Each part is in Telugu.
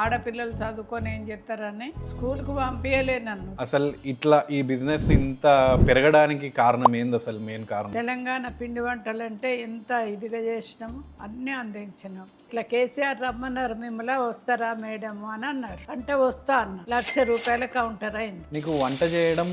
ఆడపిల్లలు చదువుకొని ఏం చేస్తారని స్కూల్కి పంపించలే నన్ను. అసలు ఇట్లా ఈ బిజినెస్ ఇంత పెరగడానికి కారణం ఏంది? అసలు మెయిన్ కారణం తెలంగాణ పిండి వంటలు అంటే ఎంత ఇదిగా చేసినాము, అన్నీ అందించినాం. ఇట్లా కేసీఆర్ రమ్మన్నారు, మిమ్మల్ని వస్తారా మేడం అని అన్నారు. అంటే వస్తా అన్న. ₹1,00,000 కౌంటర్ అయింది. నీకు వంట చేయడం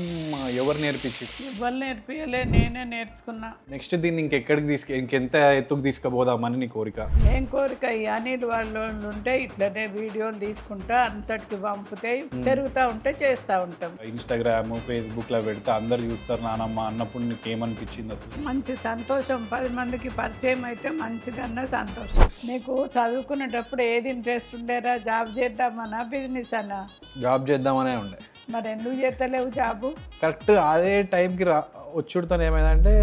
ఎవరు నేర్పించి? ఎవరు నేర్పియలే, నేనే నేర్చుకున్నా. నెక్స్ట్ దీన్ని ఇంకెక్కడికి ఇంకెంత ఎత్తుకు తీసుకుపోదామని నీ కోరిక? ఏం కోరిక, ఈ అనిల్ వాళ్ళు ఉంటే ఇట్లనే వీడియోలు తీసుకుంటా అంతటికి పంపితే పెరుగుతూ ఉంటే చేస్తూ ఉంటాం. ఇన్స్టాగ్రామ్, ఫేస్బుక్ లో పెడితే అందరు చూస్తారు నానమ్మ అన్నప్పుడు నీకు ఏమనిపించింది? అసలు మంచి సంతోషం, 10 మందికి పరిచయం అయితే మంచిదన్న సంతోషం. నీకు చదువుకునేటప్పుడు ఏది ఇంట్రెస్ట్ ఉండేరా? జాబ్ చేద్దామన్నా, బిజినెస్ అన్నా? జాబ్ చేద్దామనే ఉండే. మరి ఎందుకు చేస్తలేవు జాబు? కరెక్ట్ అదే టైంకి వచ్చుడుతో ఏమైందంటే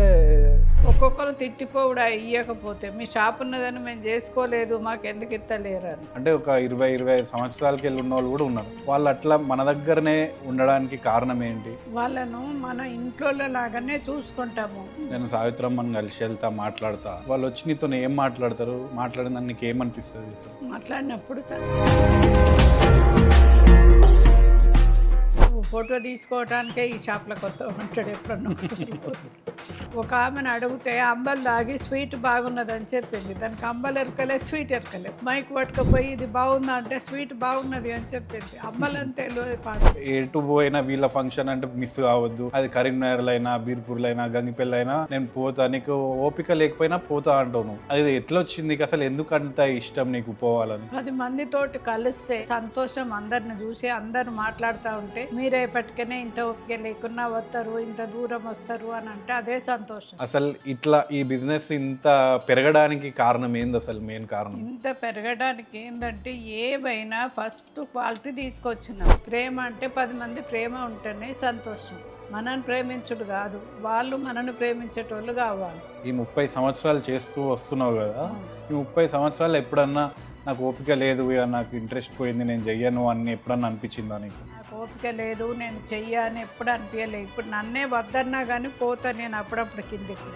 ఒక్కొక్కరు తిట్టిపోవుడా ఇయ్యకపోతే, మీ షాప్ ఉన్నదని మేము చేసుకోలేదు, మాకు ఎందుకు ఇస్తలేరు అని. అంటే ఒక 20-25 సంవత్సరాలకి వెళ్ళి ఉన్న వాళ్ళు కూడా ఉన్నారు. వాళ్ళు అట్లా మన దగ్గరనే ఉండడానికి కారణం ఏంటి? వాళ్ళను మన ఇంట్లో లాగానే చూసుకుంటాము. నేను సావిత్రమ్మని కలిసి వెళ్తా, మాట్లాడతా. వాళ్ళు వచ్చి నీతో ఏం మాట్లాడతారు? మాట్లాడిన నీకు ఏమనిపిస్తుంది? మాట్లాడినప్పుడు ఫోటో తీసుకోవడానికే ఈ షాప్లో కొత్త ఉంటాడు ఎప్పుడన్నా. ఒక ఆమెను అడిగితే అంబలు తాగి స్వీట్ బాగున్నదని చెప్పింది. దానికి అంబలు ఎరకలే, స్వీట్ ఎరకలే. మైక్ పట్టుకపోయి ఇది బాగుందా అంటే స్వీట్ బాగున్నది అని చెప్పింది. అంబలంతే పాట. ఎటు పోయినా వీళ్ళ ఫంక్షన్ అంటే మిస్ కావద్దు. అది కరీంనగర్లో అయినా, బీర్పూర్లో అయినా, గంగిపల్లి అయినా నేను పోతా. నీకు ఓపిక లేకపోయినా పోతా అంటాను. అది ఎట్లా వచ్చింది? అసలు ఎందుకు అంత ఇష్టం నీకు పోవాలని? 10 మందితోటి కలిస్తే సంతోషం. అందరిని చూసి అందరు మాట్లాడుతూ ఉంటే మీరేపటికనే ఇంత ఓపిక లేకున్నా వస్తారు, ఇంత దూరం వస్తారు అని అంటే అదే సంతోషం. అసలు ఇట్లా ఈ బిజినెస్ ఇంత పెరగడానికి కారణం ఏంది? అసలు మెయిన్ కారణం ఇంత పెరగడానికి ఏంటంటే ఏవైనా ఫస్ట్ క్వాలిటీ తీసుకొచ్చినాం. ప్రేమ అంటే 10 మంది ప్రేమ ఉంటేనే సంతోషం. మనని ప్రేమించుడు కాదు, వాళ్ళు మనని ప్రేమించేటోళ్ళు కావాలి. ఈ 30 సంవత్సరాలు చేస్తూ వస్తున్నావు కదా, ఈ 30 సంవత్సరాలు ఎప్పుడన్నా నాకు ఓపిక లేదు, నాకు ఇంట్రెస్ట్ పోయింది, నేను చెయ్యను అని ఎప్పుడన్నా అనిపించిందా నీకు? నాకు ఓపిక లేదు, నేను చెయ్యని ఎప్పుడు అనిపించలేదు. ఇప్పుడు నన్నే వద్దన్నా కానీ పోతా నేను అప్పుడప్పుడు కిందికి.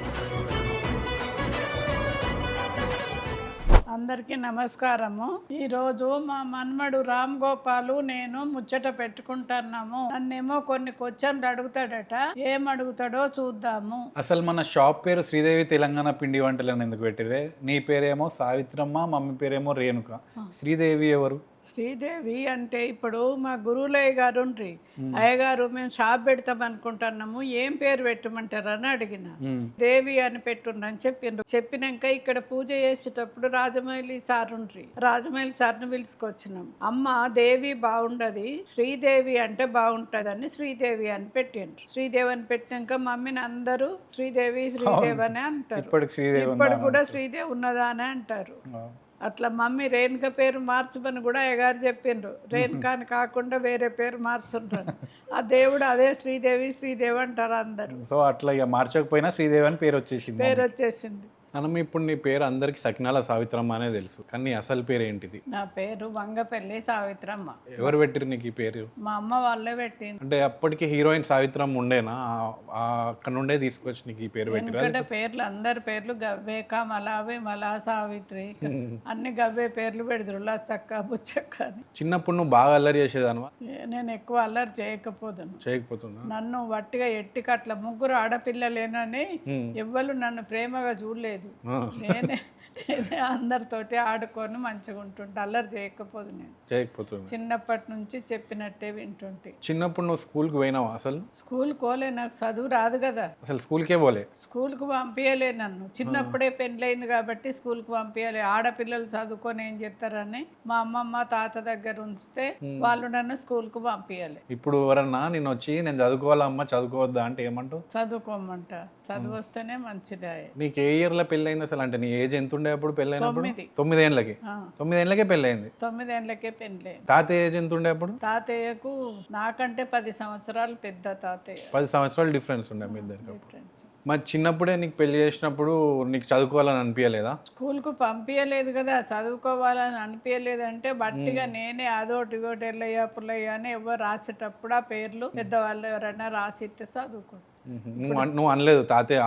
అందరికీ నమస్కారము. ఈరోజు మా మన్మడు రామ్ గోపాలు నేను ముచ్చట పెట్టుకుంటున్నాము. నన్నేమో కొన్ని క్వశ్చన్లు అడుగుతాడట, ఏం అడుగుతాడో చూద్దాము. అసలు మన షాప్ పేరు శ్రీదేవి తెలంగాణ పిండి వంటలు అని ఎందుకు పెట్టిరే? నీ పేరేమో సావిత్రమ్మ, మమ్మీ పేరేమో రేణుక. శ్రీదేవి ఎవరు? శ్రీదేవి అంటే ఇప్పుడు మా గురువులయ్య గారు ఉండ్రి, అయ్యగారు మేము షాప్ పెడతాం అనుకుంటున్నాము, ఏం పేరు పెట్టమంటారని అడిగిన. దేవి అని పెట్టుండ్రని చెప్పిండ్రు. చెప్పినాక ఇక్కడ పూజ చేసేటప్పుడు రాజమౌళి సార్ ఉండ్రి, రాజమౌళి సార్ని పిలుచుకొచ్చినాం. అమ్మ దేవి బాగుండదు, శ్రీదేవి అంటే బాగుంటదని శ్రీదేవి అని పెట్టిండ్రు. శ్రీదేవి అని పెట్టినాక మమ్మీని అందరూ శ్రీదేవి శ్రీదేవి అని అంటారు. ఇప్పుడు కూడా శ్రీదేవి ఉన్నదా అని అంటారు. అట్లా మమ్మీ రేణుక పేరు మార్చమని కూడా అయ్యగారు చెప్పిండ్రు. రేణుకాని కాకుండా వేరే పేరు మార్చుంటారు. ఆ దేవుడు అదే శ్రీదేవి శ్రీదేవి అంటారు అందరు. సో అట్లా ఇక మార్చకపోయినా శ్రీదేవి అని పేరు వచ్చేసింది. మనం ఇప్పుడు నీ పేరు అందరికి సకినాల సావిత్రమ్మ అనే తెలుసు, కానీ నీ అసలు పేరు ఏంటిది? నా పేరు వంగపల్లి సావిత్రమ్మ. ఎవరు పెట్టిరు నీకు ఈ పేరు? మా అమ్మ వాళ్ళే పెట్టింది. అంటే అప్పటికి హీరోయిన్ సావిత్రమ్మ ఉండేనా? అక్కడ నుండే తీసుకొచ్చి నీకు ఈ పేరు పెట్టిరా? ఎందుకంటే పేర్లు అందరి పేర్లు గవ్వే, కమలావి, మలా, సావిత్రి అన్ని గవ్వే పేర్లు పెడతారు. లచ్చక్క, బుచ్చక్క అని. చిన్నప్పుడు నువ్వు బాగా అల్లరి చేసేదానివా? నేను ఎక్కువ అల్లరి చేయకపోతున్నా. నన్ను వట్టిగా ఎట్టికట్ల ముగ్గురు ఆడపిల్లలేనని ఎవ్వరు నన్ను ప్రేమగా చూడలేదు. నేనే అందరితోటి ఆడుకొని మంచిగా ఉంటుంటే, అల్లరి చేయకపోతుంది. చిన్నప్పటి నుంచి చెప్పినట్టే వింటుంటే. చిన్నప్పుడు నువ్వు స్కూల్కి పోయినావా? అసలు స్కూల్ పోలే, నాకు చదువు రాదు కదా. అసలు స్కూల్కే పోలే? స్కూల్కి పంపించలే నన్ను. చిన్నప్పుడే పెళ్ళయింది కాబట్టి స్కూల్కి పంపించలే. ఆడపిల్లలు చదువుకొని ఏం చేస్తారని మా అమ్మమ్మ తాత దగ్గర ఉంచితే వాళ్ళు నన్ను స్కూల్కి పంపించలే. ఇప్పుడు ఎవరన్నా నేను వచ్చి నేను చదువుకోవాలమ్మా చదువుకోవద్దా అంటే ఏమంటావు? చదువుకోమంట, చదువు వస్తేనే మంచిదే. నీకు ఏ ఇయర్లో పెళ్ళయింది అసలు? అంటే నీ ఏజ్ ఎంత ఉండే అప్పుడు పెళ్ళైనప్పుడు? 9 ఏళ్ళకి. 9 ఏళ్ళకే పెళ్ళయింది. 9 ఏళ్ళకే పెళ్ళైంది. తాతయ్య ఏజ్ ఎంత ఉండే అప్పుడు? తాతయ్యకు నాకంటే 10 సంవత్సరాలు పెద్ద తాతయ్య. 10 సంవత్సరాలు డిఫరెన్స్ ఉండే మీ ఇద్దరికి. మరి చిన్నప్పుడే నీకు పెళ్లి చేసినప్పుడు నీకు చదువుకోవాలని అనిపించలేదా? స్కూల్కు పంపించలేదు కదా, చదువుకోవాలని అనిపించలేదంటే బట్టిగా నేనే అదోటి ఇదోటి ఎల్లయ్య పుల్లయ్య అని ఎవరు రాసేటప్పుడు ఆ పేర్లు పెద్దవాళ్ళు ఎవరైనా రాసిస్తే చదువుకుంటాను. నువ్వు అనలేదు తాతయ్య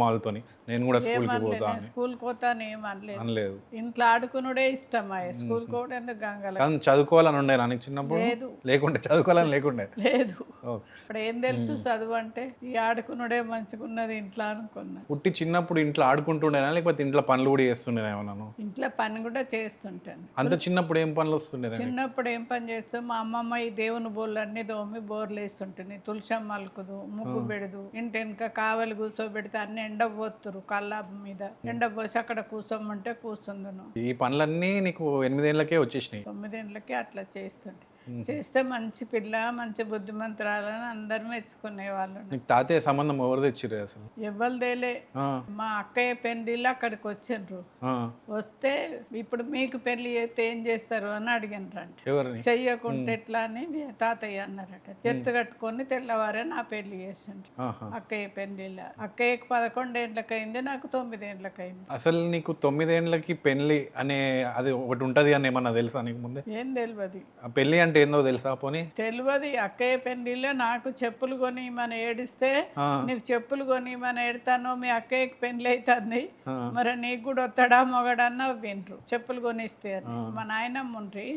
వాళ్ళతోని నేను కూడా స్కూల్కి ఏమనలేదు, పోతా నేను స్కూల్కి పోతాను ఏమనలేదు. అనలేదు. ఇంట్లో ఆడుకునుడే ఇష్టమా, స్కూల్కి కూడా ఎందుకు గంగల కానీ చదువుకోవాలని ఉండే నాకు చిన్నప్పుడు లేదు. లేకుండే చదువుకోవాలని లేకుండే. లేదు. ఓకే. ఇప్పుడు ఏం తెలుసు చదువు అంటే, ఈ ఆడుకునుడే మంచిగున్నది ఇంట్లో అనుకున్నా. పుట్టి చిన్నప్పుడు ఇంట్లో ఆడుకుంటుండేనా లేకపోతే ఇంట్లో పనులు కూడా చేస్తుండేనా ఏమన్నాను? ఇంట్లో పని కూడా చేస్తుంటాను. అంత చిన్నప్పుడు ఏం పనులు వస్తుండేనా? చిన్నప్పుడు ఏం పని చేస్తాం, మా అమ్మమ్మ ఈ దేవుని బోర్లు అన్ని దోమి బోర్లు వేస్తుంటుంది, తులసం మలుకుదు, ముగ్గు పెడదు, ఇంటి వెనుక కావలి కూర్చోబెడితే అన్ని ఎండబోతురు కల్లాబ్ మీద, ఎండబోసి అక్కడ కూర్చోమంటే కూర్చుందును. ఈ పనులన్నీ నీకు 8 ఏళ్ళకే వచ్చేసినాయి. 9 ఏళ్ళకి అట్లా చేస్తుంటే, చేస్తే మంచి పిల్ల మంచి బుద్ధిమంతురాలని అందరూ మెచ్చుకునేవాళ్ళు. నీకు తాతయ్య సంబంధం ఎవరు తెచ్చిర్రు అసలు? ఎవ్వరిదేలే. ఆ, మా అక్కయ్య పెళ్ళిళ్ళు అక్కడికి వచ్చిండ్రు. ఆ. వస్తే ఇప్పుడు మీకు పెళ్లి చేస్తే ఏం చేస్తారు అని అడిగినరంట. ఎవరిని? చెయ్యకుంటే ఎట్లా అని తాతయ్య అన్నారట. చెత్త కట్టుకొని తెల్లవారే నా పెళ్లి చేసిండ్రు. ఆహా. అక్కయ్య పెళ్లిళ్ళ అక్కయ్యకి 11 ఏళ్ళకైంది, నాకు 9 ఏళ్ళకైంది. అసలు నీకు 9 ఏళ్ళకి పెళ్లి అనే అది ఒకటి ఉంటది అని ఏమన్నా తెలుసా నీకు ముందే? ఏం తెలియదు. ఆ పెళ్లి అంటే ఏందో తెలుసా పోనీ? తెలియదు. అక్కయ్య పెళ్లిలో నాకు చెప్పులు కొని మన ఏడిస్తే, ఆ. నీకు చెప్పులు కొని మన ఏడతాను, మీ అక్కయ్యకి పెళ్లి అవుతుంది, ఆ. మరి నీకు కూడా వస్తాడా మొగడా నవ్విండ్రు చెప్పులు కొనిస్తే అని. మా నాయనమ్మ ఉండ్రి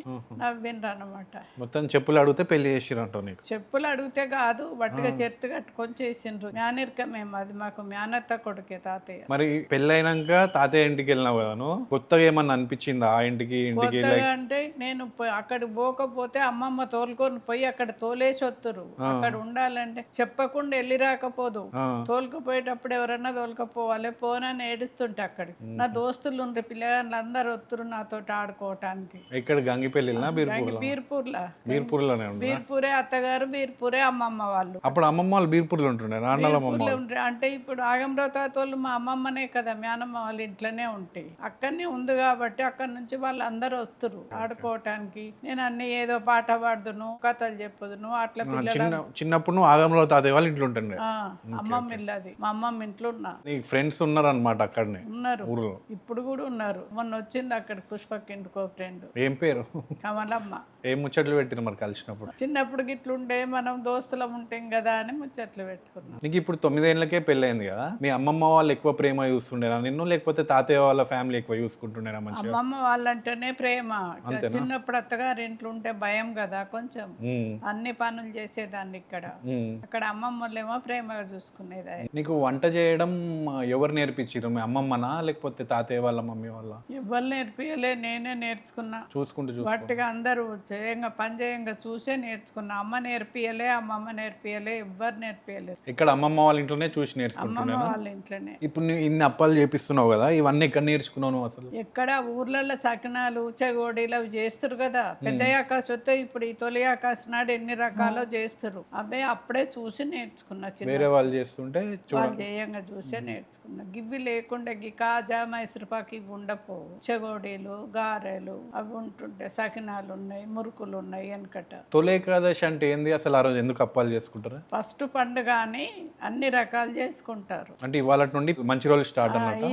నవ్విండ్రు అనమాట. మొత్తం చెప్పులు అడిగితే పెళ్లి చేసిరంటావు నీకు? చెప్పులు అడిగితే కాదు, వట్టిగా చెత్త కట్టుకొని చేసిండ్రు. మేనరికమేమో అది, మాకు మేనత్త కొడుకే తాతయ్య. మరి పెళ్ళి అయినాక తాతయ్య ఇంటికి వెళ్ళినావు కదా నువ్వు, కొత్తగా ఏమన్నా అనిపించిందా ఆ ఇంటికి కొత్తగా అంటే, నేను అక్కడికి పోకపోతే అమ్మమ్మ తోలుకొని పోయి అక్కడ తోలేసి వస్తురు. అక్కడ ఉండాలంటే చెప్పకుండా వెళ్ళి రాకపోదు. తోలుకపోయేటప్పుడు ఎవరన్నా తోలుకపోవాలి, పోనని ఏడుస్తుంటే అక్కడికి. నా దోస్తులు ఉండ్రి పిల్లగాళ్ళు అందరు వస్తురు నాతో ఆడుకోవటానికి. ఇక్కడ గంగిపెళ్ళినా బీర్పూర్లా. బీర్పూర్లోనే ఉంది. బీర్పూరే అత్తగారు, బీర్పూరే అమ్మమ్మ వాళ్ళు. అప్పుడు అమ్మమ్మ వాళ్ళు బీర్పూర్లో ఉంటుండే, నాన్నల బీర్పూర్లో ఉండ్రి. అంటే ఇప్పుడు ఆగమరావు తాత వాళ్ళు మా అమ్మమ్మనే కదా, మేనమ్మ వాళ్ళ ఇంట్లోనే ఉంటాయి. అక్కడనే ఉంది కాబట్టి అక్కడ నుంచి వాళ్ళు అందరూ వస్తురు ఆడుకోవటానికి. నేను అన్ని ఏదో పాట పాడుదును, కథలు చెప్పుదును, అట్లా పిల్లలు. చిన్నప్పుడు నువ్వు ఆగంలో తాతయ్య వాళ్ళ ఇంట్లో ఉంటుండే. అమ్మమ్మ ఇల్లది, మా అమ్మమ్మ ఇంట్లో ఉన్నా. నీకు ఫ్రెండ్స్ ఉన్నారు అనమాట అక్కడనే ఉన్నారు, ఊర్లో? ఇప్పుడు కూడా ఉన్నారు. మొన్న వచ్చింది అక్కడ పుష్పకి ఇంటికో ఫ్రెండ్, ఏం పేరు? కమలమ్మ. ఏం ముచ్చట్లు పెట్టిన మరి కలిసినప్పుడు? చిన్నప్పుడు గిట్లుండే, మనం దోస్తులం ఉంటాం కదా అని ముచ్చట్లు పెట్టుకున్నాం. నీకు ఇప్పుడు 9 ఏళ్ళకే పెళ్ళైంది కదా, మీ అమ్మమ్మ వాళ్ళు ఎక్కువ ప్రేమ చూస్తుండేనా నిన్ను, లేకపోతే తాతయ్య వాళ్ళ ఫ్యామిలీ ఎక్కువ చూసుకుంటుండేనా మంచిగా? అమ్మమ్మ వాళ్ళంటేనే ప్రేమ. చిన్నప్పుడు అత్తగారి ఇంట్లో ఉంటే భయం కదా కొంచెం, అన్ని పనులు చేసేదాన్ని. అక్కడ అమ్మమ్మ వాళ్ళేమో ప్రేమగా చూసుకునేది. నీకు వంట చేయడం ఎవరు నేర్పించారు? మీ అమ్మమ్మనా లేకపోతే తాతయ్య వాళ్ళ మమ్మీ వాళ్ళ? ఎవరు నేర్పియలే, నేనే నేర్చుకున్నా. చూసుకుంటూ వాటిగా అందరూ చేయంగా పని చేయంగా చూసే నేర్చుకున్నా. అమ్మ నేర్పియలే, అమ్మమ్మ నేర్పియలే, ఎవ్వరు నేర్పియలేదు. ఇక్కడ అమ్మమ్మ వాళ్ళ ఇంట్లోనే చూసి నేర్చుకుంటున్నా. అమ్మమ్మ వాళ్ళ ఇంట్లోనే. ఇప్పుడు నువ్వు ఇన్ని అప్పాలు చేపిస్తున్నావు కదా, ఇవన్నీ ఎక్కడ నేర్చుకున్నావు నువ్వు అసలు? ఎక్కడ ఊర్లలో సకినాలు, చెగోడీలు అవి చేస్తారు కదా. పెద్ద ఆకాశ వస్తే ఇప్పుడు ఈ తొలి ఆకాశ నాడు ఎన్ని రకాలు చేస్తారు, అవే అప్పుడే చూసి నేర్చుకున్నా. వేరే వాళ్ళు చేస్తుంటే వాళ్ళు చేయంగా చూసే నేర్చుకున్నా. గివ్వి లేకుండా కాజా, మైసూరుపాకు ఇవి ఉండపోవు. చెగోడీలు, గారెలు అవి ఉంటుంటే, సకినాలు ఉన్నాయి, మురుకులు ఉన్నాయి. వెనకట తొలి ఏకాదశి అంటే ఏంది అసలు? ఆ రోజు ఎందుకు అప్పాలు చేసుకుంటారు? ఫస్ట్ పండుగ అని అన్ని రకాలు చేసుకుంటారు. అంటే ఇవాళ నుండి మంచి రోజులు స్టార్ట్ అన్నట్టు.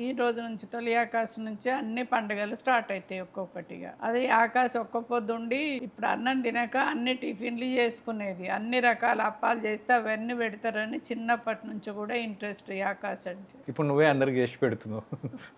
ఈ రోజు నుంచి తొలి ఆకాశం నుంచి అన్ని పండుగలు స్టార్ట్ అవుతాయి ఒక్కొక్కటిగా. అది ఆకాశం ఒక్క పొద్దుండి ఇప్పుడు అన్నం తినక అన్ని టిఫిన్లు చేసుకునేది. అన్ని రకాల అప్పాలు చేస్తే అవన్నీ పెడతారని చిన్నప్పటి నుంచి కూడా ఇంట్రెస్ట్ ఈ ఆకాశం అంటే. ఇప్పుడు నువ్వే అందరికి చేసి పెడుతున్నావు,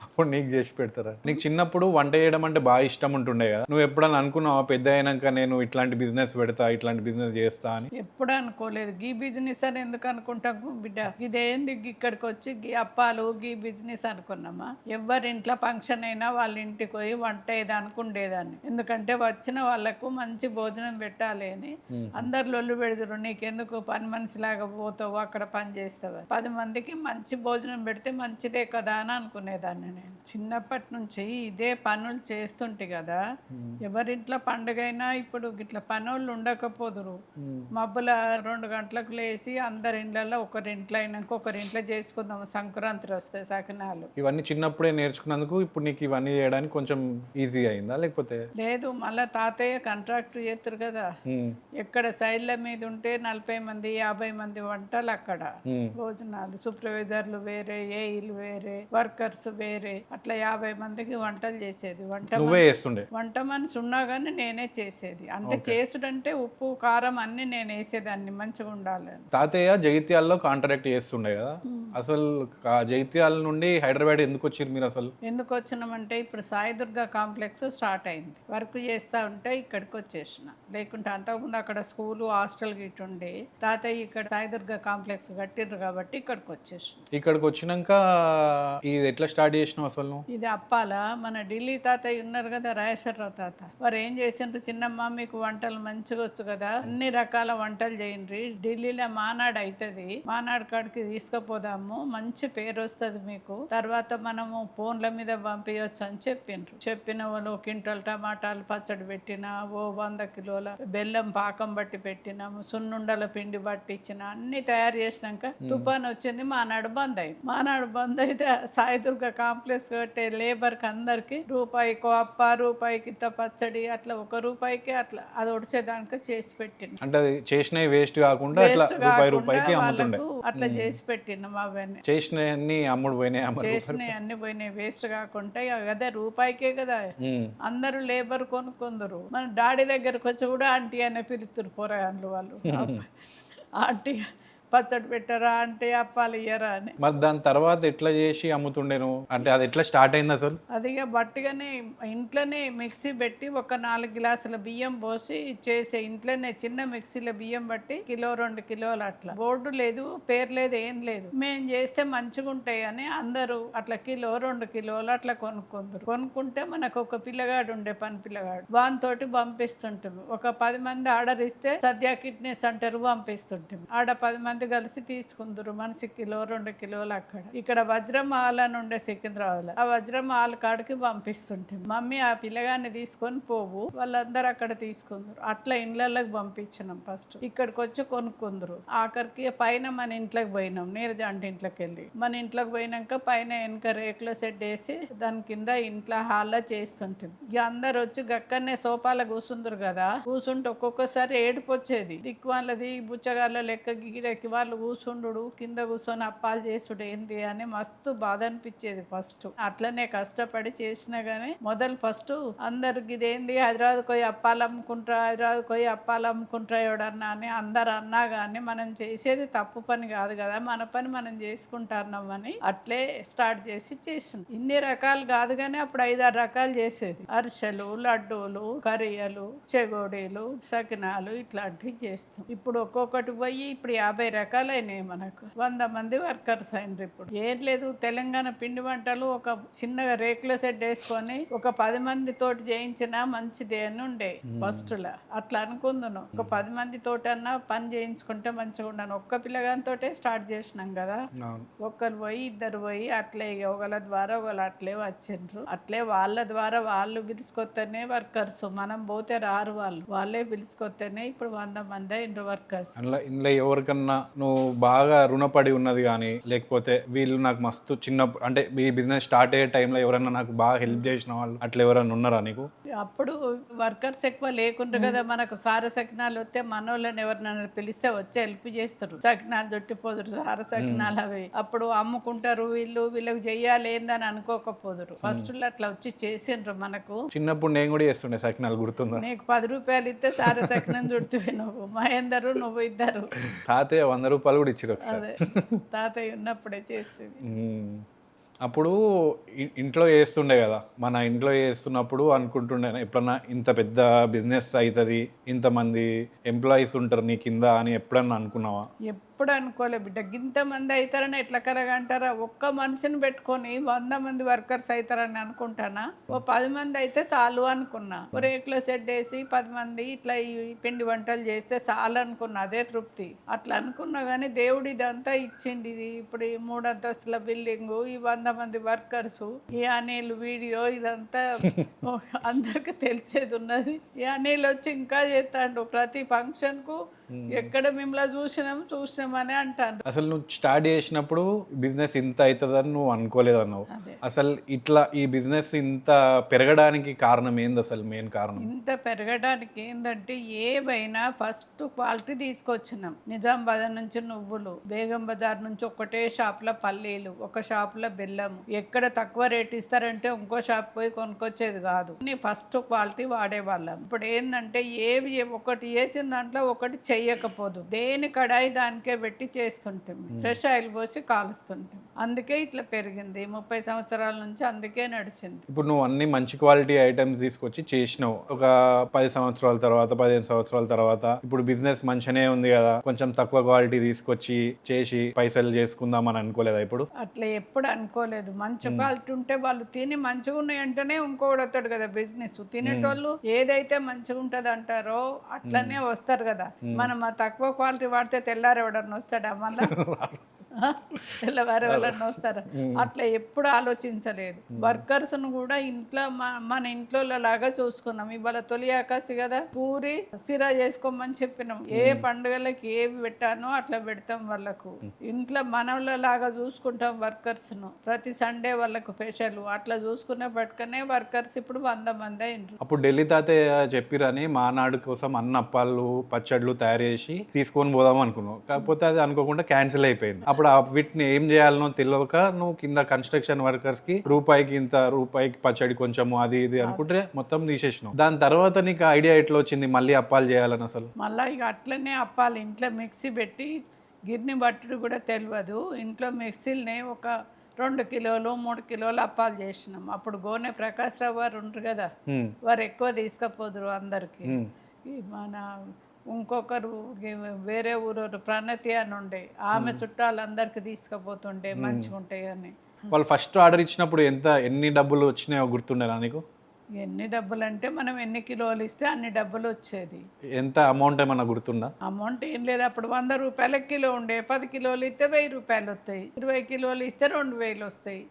అప్పుడు నీకు చేసి పెడతారా? నీకు చిన్నప్పుడు వంట చేయడం అంటే బాగా ఇష్టం ఉంటుండే కదా, నువ్వు ఎప్పుడన్నా అనుకున్నావా పెద్ద అయినాక నేను ఇట్లాంటి బిజినెస్ పెడతా, ఇట్లాంటి బిజినెస్ చేస్తా అని? ఎప్పుడు అనుకోలేదు. గీ బిజినెస్ అని ఎందుకు అనుకుంటాము బిడ్డ? ఇదేంది ఇక్కడికి వచ్చి గీ అప్పాలు గీ బిజినెస్ అనుకున్నామా? ఎవరి ఇంట్లో ఫంక్షన్ అయినా వాళ్ళ ఇంటికి పోయి వంట ఏది అనుకుండేదాన్ని. ఎందుకంటే వచ్చిన వాళ్ళకు మంచి భోజనం పెట్టాలి అని. అందరు లొల్లు పెడతారు, నీకెందుకు పని మనిషిలాగా పోతావు అక్కడ పని చేస్తావు, 10 మందికి మంచి భోజనం పెడితే మంచిదే కదా అని అనుకునేదాన్ని. నేను చిన్నప్పటి నుంచి ఇదే పనులు చేస్తుంటే కదా, ఎవరింట్లో పండుగైనా ఇప్పుడు ఇట్లా పనులు ఉండకపోదురు. మబ్బుల 2 గంటలకు లేచి అందరి ఇండ్లలో ఒకరింట్లో అయినాక ఒకరింట్లో చేసుకుందాం, సంక్రాంతి వస్తాయి సకినాలు. ఇవన్నీ చిన్నప్పుడే నేర్చుకున్నందుకు ఇప్పుడు నీకు ఇవన్నీ చేయడానికి కొంచెం ఈజీ అయిందా లేకపోతే? లేదు, మళ్ళీ తాతయ్య కాంట్రాక్ట్ చేస్తారు కదా, ఎక్కడ సైడ్ల మీద ఉంటే 40 మంది 50 మంది వంటలు అక్కడ భోజనాలు, సూపర్వైజర్లు వేరే, ఏఈలు వేరే, వర్కర్స్ వేరే, అట్లా 50 మందికి వంటలు చేసేది. వంట మనిషి ఉన్నా కానీ నేనే చేసేది. అంటే చేసుడంటే ఉప్పు కారం అన్ని నేను వేసేదాన్ని మంచిగా ఉండాలని. తాతయ్య జగిత్యాల జైత్యాల్లో కాంట్రాక్ట్ చేస్తుండే కదా, అసలు జైత్యాల నుండి హైదరాబాద్ ఎందుకు వచ్చారు మీరు అసలు? ఎందుకు వచ్చినామంటే ఇప్పుడు సాయిదుర్గ కాంప్లెక్స్ స్టార్ట్ అయింది, వర్క్ చేస్తూ ఉంటే ఇక్కడికి వచ్చేసిన. లేకుంటే అంతకుముందు అక్కడ స్కూలు హాస్టల్ గిట్ ఉండే, తాతయ్య ఇక్కడ సాయిదుర్గ కాంప్లెక్స్ కట్టిర్రు కాబట్టి ఇక్కడికి వచ్చేసిన. ఇక్కడికి వచ్చినాక ఇది ఎట్లా స్టార్ట్ చేసినావు అసలు నువ్వు? ఇది అప్పాల మన ఢిల్లీ తాతయ్య ఉన్నారు కదా, రాజేశ్వరరావు తాత, వారు ఏం చేసిండ్రు, చిన్నమ్మ మీకు వంటలు మంచిగా వచ్చు కదా, అన్ని రకాల వంటలు చేయండి, ఢిల్లీలో మానాడు అవుతుంది, మానాడు కాడికి తీసుకుపోదాము, మంచి పేరు వస్తుంది మీకు, తర్వాత మనము ఫోన్ల మీద పంపించవచ్చు అని చెప్పిండ్రు. చెప్పిన వాళ్ళు 1 క్వింటల్ టమాటాలు పచ్చడి పెట్టినా, 100 కిలోల బెల్లం పాకం బట్టి పెట్టినాము, సున్నుండల పిండి బట్టి ఇచ్చిన, అన్ని తయారు చేసినాక తుఫాన్ వచ్చింది, మానాడు బంద్ అయింది. మానాడు బంద్ అయితే సాయిదుర్గ కాంప్లెక్స్ కట్టే లేబర్కి అందరికి రూపాయికో అప్ప, రూపాయికి ఇంత పచ్చడి, అట్లా 1 రూపాయికి అట్లా అది ఒడిచేదానికి చేసి పెట్టిన. అంటే అది చేసినవి వేస్ట్ కాకుండా అట్లా రూపాయికి అమ్ముతుండే, అట్లా చేసి పెట్టినాం. అవన్నీ చేసినవన్నీ అమ్ముడు పోయినాయి, చేసినవి అన్ని పోయినాయి, వేస్ట్ కాకుండా అదే రూపాయికే కదా అందరూ లేబర్ కొనుక్కుందరు. మన డాడీ దగ్గరకు వచ్చి కూడా ఆంటీ అనే పిలుతురు పోరాళ్ళు వాళ్ళు, ఆంటీ పచ్చడి పెట్టారా అంటే అప్పాలు ఇయ్యరా అని. మరి దాని తర్వాత ఎట్లా చేసి అమ్ముతుండే నువ్వు, అంటే అది ఎట్లా స్టార్ట్ అయింది అసలు? అదిగా బట్టిగానే ఇంట్లోనే మిక్సీ పెట్టి ఒక 4 గ్లాసుల బియ్యం పోసి చేసే, ఇంట్లోనే చిన్న మిక్సీలో బియ్యం బట్టి 1-2 కిలోలు అట్లా, బోర్డు లేదు, పేరు లేదు, ఏం లేదు, మేము చేస్తే మంచిగా ఉంటాయి అని అందరూ అట్లా 1-2 కిలోలు అట్లా కొనుక్కుందరు. కొనుక్కుంటే మనకు ఒక పిల్లగాడు ఉండే, పని పిల్లగాడు, వానితోటి పంపిస్తుంటాము. ఒక 10 మంది ఆర్డర్ ఇస్తే సద్యా కిడ్నీస్ అంటారు, పంపిస్తుంటాము. ఆడ 10 మంది కలిసి తీసుకుందరు, మనిషికి 1-2 కిలోలు. అక్కడ ఇక్కడ వజ్రం హాల్ అని ఉండే సికింద్రాబాద్, ఆ వజ్రం హాల్ కాడికి పంపిస్తుంటే మమ్మీ ఆ పిల్లగాన్ని తీసుకొని పోవు, వాళ్ళందరూ అక్కడ తీసుకుందరు. అట్లా ఇండ్లకి పంపించినాం. ఫస్ట్ ఇక్కడికి వచ్చి కొనుక్కుందరు. ఆఖరికి పైన మన ఇంట్లోకి పోయినాం, నీరజ ఇంట్లోకి వెళ్ళి, మన ఇంట్లోకి పోయినాక పైన వెనక రేకుల సెట్ వేసి దాని కింద ఇంట్లో హాల్లో చేస్తుంటాం. ఇక అందరు వచ్చి గక్కనే సోఫాలో కూర్చుందరు కదా, కూర్చుంటే ఒక్కొక్కసారి ఏడుపు వచ్చేది, దిక్కువాళ్ళది బుచ్చగాళ్ళ లెక్క గిగిరెక్కి వాళ్ళు కూర్చుండు, కింద కూర్చొని అప్పాలు చేసుడు ఏంది అని మస్తు బాధ అనిపించేది ఫస్ట్. అట్లనే కష్టపడి చేసినా గానీ మొదలు ఫస్ట్ అందరికి ఇదేంది హైదరాబాద్ పోయి అప్పాలు అమ్ముకుంటారా, హైదరాబాద్ పోయి అప్పాలు అమ్ముకుంటారా ఎవడన్నా అని అందరు అన్నా కానీ మనం చేసేది తప్పు పని కాదు కదా, మన పని మనం చేసుకుంటున్నామని అట్లే స్టార్ట్ చేసింది. ఇన్ని రకాలు కాదు కానీ అప్పుడు 5-6 రకాలు చేసేది. అరిసెలు, లడ్డూలు, కరియలు, చెగోడీలు, సకినాలు ఇట్లాంటివి చేస్తాం. ఇప్పుడు ఒక్కొక్కటి పోయి ఇప్పుడు 50 రకాలైనవి. మనకు 100 మంది వర్కర్స్ అయినరు. ఇప్పుడు ఏం లేదు, తెలంగాణ పిండి వంటలు ఒక చిన్నగా రేకుల సెట్ వేసుకొని ఒక 10 మంది తోటి చేయించినా మంచిదే అని ఉండే ఫస్ట్ లా. అట్లా అనుకుందును, ఒక 10 మంది తోటన్నా పని చేయించుకుంటే మంచిగా ఉన్నాను. ఒక్క పిల్లగానితోటే స్టార్ట్ చేసినాం కదా, ఒక్కరు పోయి 2 పోయి అట్లే ఒకళ్ళ ద్వారా ఒకళ్ళు అట్లే వచ్చిండ్రు. అట్లే వాళ్ళ ద్వారా వాళ్ళు పిలుచుకొస్తేనే వర్కర్స్, మనం పోతే రారు, వాళ్ళే పిలుచుకొస్తేనే ఇప్పుడు 100 మంది అయినరు వర్కర్స్. ఇందులో ఎవరికన్నా నువ్వు బాగా రుణపడి ఉన్నది కానీ, లేకపోతే వీళ్ళు నాకు మస్తు చిన్న అంటే ఈ బిజినెస్ స్టార్ట్ అయ్యే టైంలో ఎవరన్నా నాకు బాగా హెల్ప్ చేసిన వాళ్ళు అట్లా ఎవరన్నా ఉన్నారా నీకు? అప్పుడు వర్కర్స్ ఎక్కువ లేకుంటారు కదా, మనకు సార సకినాలు వస్తే మనోళ్ళని ఎవరినైనా పిలిస్తే వచ్చి హెల్ప్ చేస్తారు, సకినాలు చుట్టిపోదురు, సార సకినాలు అవి అప్పుడు అమ్ముకుంటారు. వీళ్ళకి చెయ్యాలి ఏందని అనుకోకపోదురు, ఫస్ట్ అట్లా వచ్చి చేసిండ్రు. మనకు చిన్నప్పుడు నేను కూడా చేస్తుండే సకినాలు, గుర్తుందా? నీకు 10 రూపాయలు ఇస్తే సార సకినం చుడుతువి నువ్వు, మహేందరు నువ్వు ఇద్దరు. తాతయ్య 100 రూపాయలు కూడా ఇచ్చిరు. అదే తాతయ్య ఉన్నప్పుడే చేస్తుంది. అప్పుడు ఇంట్లో చేస్తుండే కదా, మన ఇంట్లో చేస్తున్నప్పుడు అనుకుంటుండే ఎప్పుడన్నా ఇంత పెద్ద బిజినెస్ అవుతుంది, ఇంతమంది ఎంప్లాయీస్ ఉంటారు నీ కింద అని ఎప్పుడన్నా అనుకున్నావా? ఎప్పుడు అనుకోలే బిడ్డ, ఇంతమంది అవుతారని ఎట్లా కలగంటారా, ఒక్క మనిషిని పెట్టుకొని 100 మంది వర్కర్స్ అవుతారని అనుకుంటానా, 10 మంది అయితే చాలు అనుకున్నా. రేకులో సెట్ వేసి 10 మంది ఇట్లా ఈ పిండి వంటలు చేస్తే చాలు అనుకున్నా, అదే తృప్తి. అట్లా అనుకున్నా కానీ దేవుడు ఇదంతా ఇచ్చిండి. ఇది ఇప్పుడు ఈ 3 అంతస్తుల బిల్డింగు, ఈ 100 మంది వర్కర్స్, ఈ అనిల్ వీడియో, ఇదంతా అందరికి తెలిసేది ఉన్నది. ఈ అనిల్ వచ్చి ఇంకా చేస్తాడు ప్రతి ఫంక్షన్ కు, ఎక్కడ మిమ్మల్ని చూసినామని అంటాను. అసలు నువ్వు స్టార్ట్ చేసినప్పుడు బిజినెస్ ఇంత అవుతుందని నువ్వు అనుకోలేదన్నావు. అసలు ఇట్లా ఈ బిజినెస్ ఇంత పెరగడానికి కారణం ఏంది? అసలు మెయిన్ కారణం ఇంత పెరగడానికి ఏంటంటే ఏవైనా ఫస్ట్ క్వాలిటీ తీసుకొచ్చినాం. నిజాం బజార్ నుంచి నువ్వులు, బేగం బజార్ నుంచి ఒకటే షాప్లో పల్లీలు, ఒక షాప్లో బెల్లం, ఎక్కడ తక్కువ రేట్ ఇస్తారంటే ఇంకో షాప్ పోయి కొనుక్కొచ్చేది కాదు, ఫస్ట్ క్వాలిటీ వాడేవాళ్ళం. ఇప్పుడు ఏంటంటే ఏవి ఒకటి వేసిన దాంట్లో ఒకటి చెయ్యకపోదు, దేని కడాయి దానికే పెట్టి చేస్తుంటాం, ఫ్రెష్ ఆయిల్ పోసి కాలుస్తుంటాం. అందుకే ఇట్లా పెరిగింది 30 సంవత్సరాల నుంచి, అందుకే నడిచింది. ఇప్పుడు నువ్వు అన్ని మంచి క్వాలిటీ ఐటమ్స్ తీసుకొచ్చి చేసినావు. ఒక 10 సంవత్సరాల తర్వాత 15 సంవత్సరాల తర్వాత ఇప్పుడు బిజినెస్ మంచిగానే ఉంది కదా, కొంచెం తక్కువ క్వాలిటీ తీసుకొచ్చి చేసి పైసలు చేసుకుందాం అని అనుకోలేదా ఇప్పుడు? అట్లా ఎప్పుడు అనుకోలేదు. మంచి క్వాలిటీ ఉంటే వాళ్ళు తిని మంచిగా ఉన్నాయి అంటేనే ఇంకోటి వస్తాడు కదా బిజినెస్. తినేటోళ్ళు ఏదైతే మంచిగా ఉంటది అంటారో అట్లనే వస్తారు కదా. మనం ఆ తక్కువ క్వాలిటీ వాడితే తెల్లారి ఎవడన్నా వస్తాడా మళ్ళా? తెల్లవారు ఎవరన్నా వస్తారా? అట్లా ఎప్పుడు ఆలోచించలేదు. వర్కర్స్ను కూడా ఇంట్లో మన ఇంట్లో లాగా చూసుకున్నాం. ఇవాళ తొలి ఆకాశి కదా, పూరి సిరా చేసుకోమని చెప్పినాం. ఏ పండుగలకి ఏవి పెట్టానో అట్లా పెడతాం వాళ్ళకు. ఇంట్లో మనలో లాగా చూసుకుంటాం వర్కర్స్ను. ప్రతి సండే వాళ్ళకు స్పెషల్ అట్లా చూసుకునే పట్టుకనే వర్కర్స్ ఇప్పుడు 100 మంది అయినరు. అప్పుడు ఢిల్లీ తాతయ్య చెప్పిరని మానాడు కోసం అన్న అప్పాలు పచ్చళ్ళు తయారు చేసి తీసుకొని పోదాం అనుకున్నావు. కాకపోతే అది అనుకోకుండా క్యాన్సిల్ అయిపోయింది. అప్పుడు వీటిని ఏం చేయాలనో తెలియక నువ్వు కింద కన్స్ట్రక్షన్ వర్కర్స్ కి రూపాయికి పచ్చడి కొంచెము అది ఇది అనుకుంటే మొత్తం తీసేసినావు. దాని తర్వాత నీకు ఐడియా ఎట్లా వచ్చింది మళ్ళీ అప్పాలు చేయాలని? అసలు మళ్ళీ ఇక అట్లనే అప్పాలు ఇంట్లో మిక్సీ పెట్టి గిర్ని బట్టుడు కూడా తెలియదు. ఇంట్లో మిక్సీలనే ఒక 2 కిలోలు 3 కిలోలు అప్పాలు చేసినాం. అప్పుడు గోనె ప్రకాశ్రావు వారు ఉంటారు కదా, వారు ఎక్కువ తీసుకపోదురు అందరికి. మన ఇంకొకరు వేరే ఊరు ప్రణతి అని ఉండే, ఆమె చుట్టాలందరికి తీసుకుపోతుండే మంచిగా ఉంటాయి అని. వాళ్ళు ఫస్ట్ ఆర్డర్ ఇచ్చినప్పుడు ఎన్ని డబ్బులు వచ్చినాయో గుర్తుండేనా నీకు? ఎన్ని డబ్బులు అంటే మనం ఎన్ని కిలోలు ఇస్తే అన్ని డబ్బులు వచ్చేది. ఎంత అమౌంట్ ఏమన్నా గుర్తుందా? అమౌంట్ ఏం లేదు. అప్పుడు 100 రూపాయల కిలో ఉండే. 10 కిలోలు ఇస్తే 1000 రూపాయలు వస్తాయి. 20 కిలోలు ఇస్తే 2000 వస్తాయి.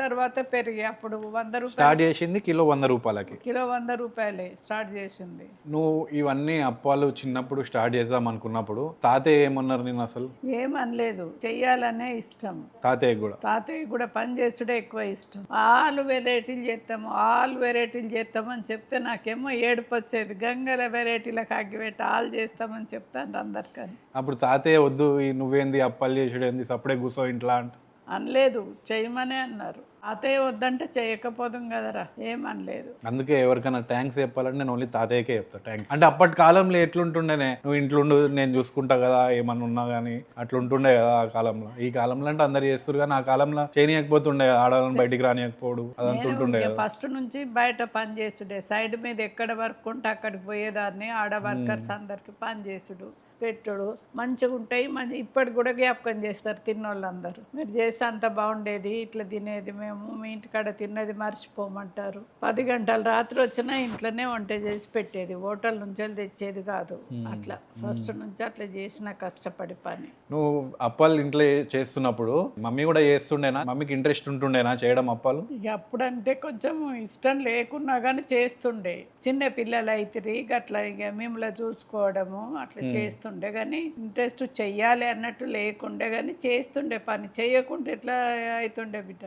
తర్వాత పెరిగి అప్పుడు 100 రూపాయలు స్టార్ట్ చేసింది కిలో 100 రూపాయలకి. కిలో 100 రూపాయలే స్టార్ట్ చేసింది. నువ్వు ఇవన్నీ అప్పాలు చిన్నప్పుడు స్టార్ట్ చేద్దాం అనుకున్నప్పుడు తాతయ్య ఏమన్నారు నేను? అసలు ఏమనలేదు, చెయ్యాలనే ఇష్టం. తాతయ్య కూడా పని చేసుడే ఎక్కువ ఇష్టం. ఆల్ వెరైటీలు చేస్తామని చెప్తే నాకేమో ఏడుపు వచ్చేది. గంగల వెరైటీలకు అగ్గిపెట్టి ఆల్ చేస్తామని చెప్తాను అందరికని. అప్పుడు తాతయ్య వద్దు నువ్వేంది అప్పాలు చేసుడు ఏంది, సప్పుడే కూర్చో ఇంట్లో అంట అనలేదు, చేయమనే అన్నారు. తాతయ్య వద్దంటే చేయకపోదాం కదరా, ఏమనలేదు. అందుకే ఎవరికైనా థ్యాంక్స్ చెప్పాలంటే నేను ఓన్లీ తాతయ్యకే చెప్తా థ్యాంక్స్. అంటే అప్పటి కాలంలో ఎట్లుంటుండేనే, నువ్వు ఇంట్లో ఉండు నేను చూసుకుంటా కదా, ఏమన్నా ఉన్నా కానీ అట్లుంటుండే కదా ఆ కాలంలో. ఈ కాలంలో అంటే అందరు చేస్తారు కానీ ఆ కాలంలో చేయనీయకపోతుండే కదా, ఆడవాళ్ళని బయటికి రానియకపోవడం అదంతా ఉంటుండే కదా. ఫస్ట్ నుంచి బయట పని చేసుడే, సైడ్ మీద ఎక్కడ వర్క్ ఉంటే అక్కడికి పోయేదాన్ని. ఆడ వర్కర్స్ అందరికి పని చేసుడు పెట్టుడు మంచిగా ఉంటాయి. ఇప్పటికి కూడా జ్ఞాపకం చేస్తారు తిన్నోళ్ళందరూ. మీరు చేస్తే అంత బాగుండేది, ఇట్లా తినేది, మేము మీ ఇంటికాడ తిన్నది మర్చిపోమంటారు. 10 గంటల రాత్రి వచ్చినా ఇంట్లోనే వంట చేసి పెట్టేది, హోటల్ నుంచి తెచ్చేది కాదు. అట్లా ఫస్ట్ నుంచి అట్లా చేసిన కష్టపడి పని. నువ్వు అప్పాలు ఇంట్లో చేస్తున్నప్పుడు మమ్మీ కూడా చేస్తుండేనా? మమ్మీకి ఇంట్రెస్ట్ ఉంటుండేనా చేయడం అప్పాలు? ఇక అప్పుడంటే కొంచెం ఇష్టం లేకున్నా కానీ చేస్తుండే. చిన్న పిల్లలు అయితే అట్లా ఇక మిమ్మల్ని చూసుకోవడము అట్లా చేస్తుండే కానీ ఇంట్రెస్ట్ చెయ్యాలి అన్నట్టు లేకుండే కానీ చేస్తుండే పని. చేయకుంటే ఎట్లా అవుతుండే బిడ్డ.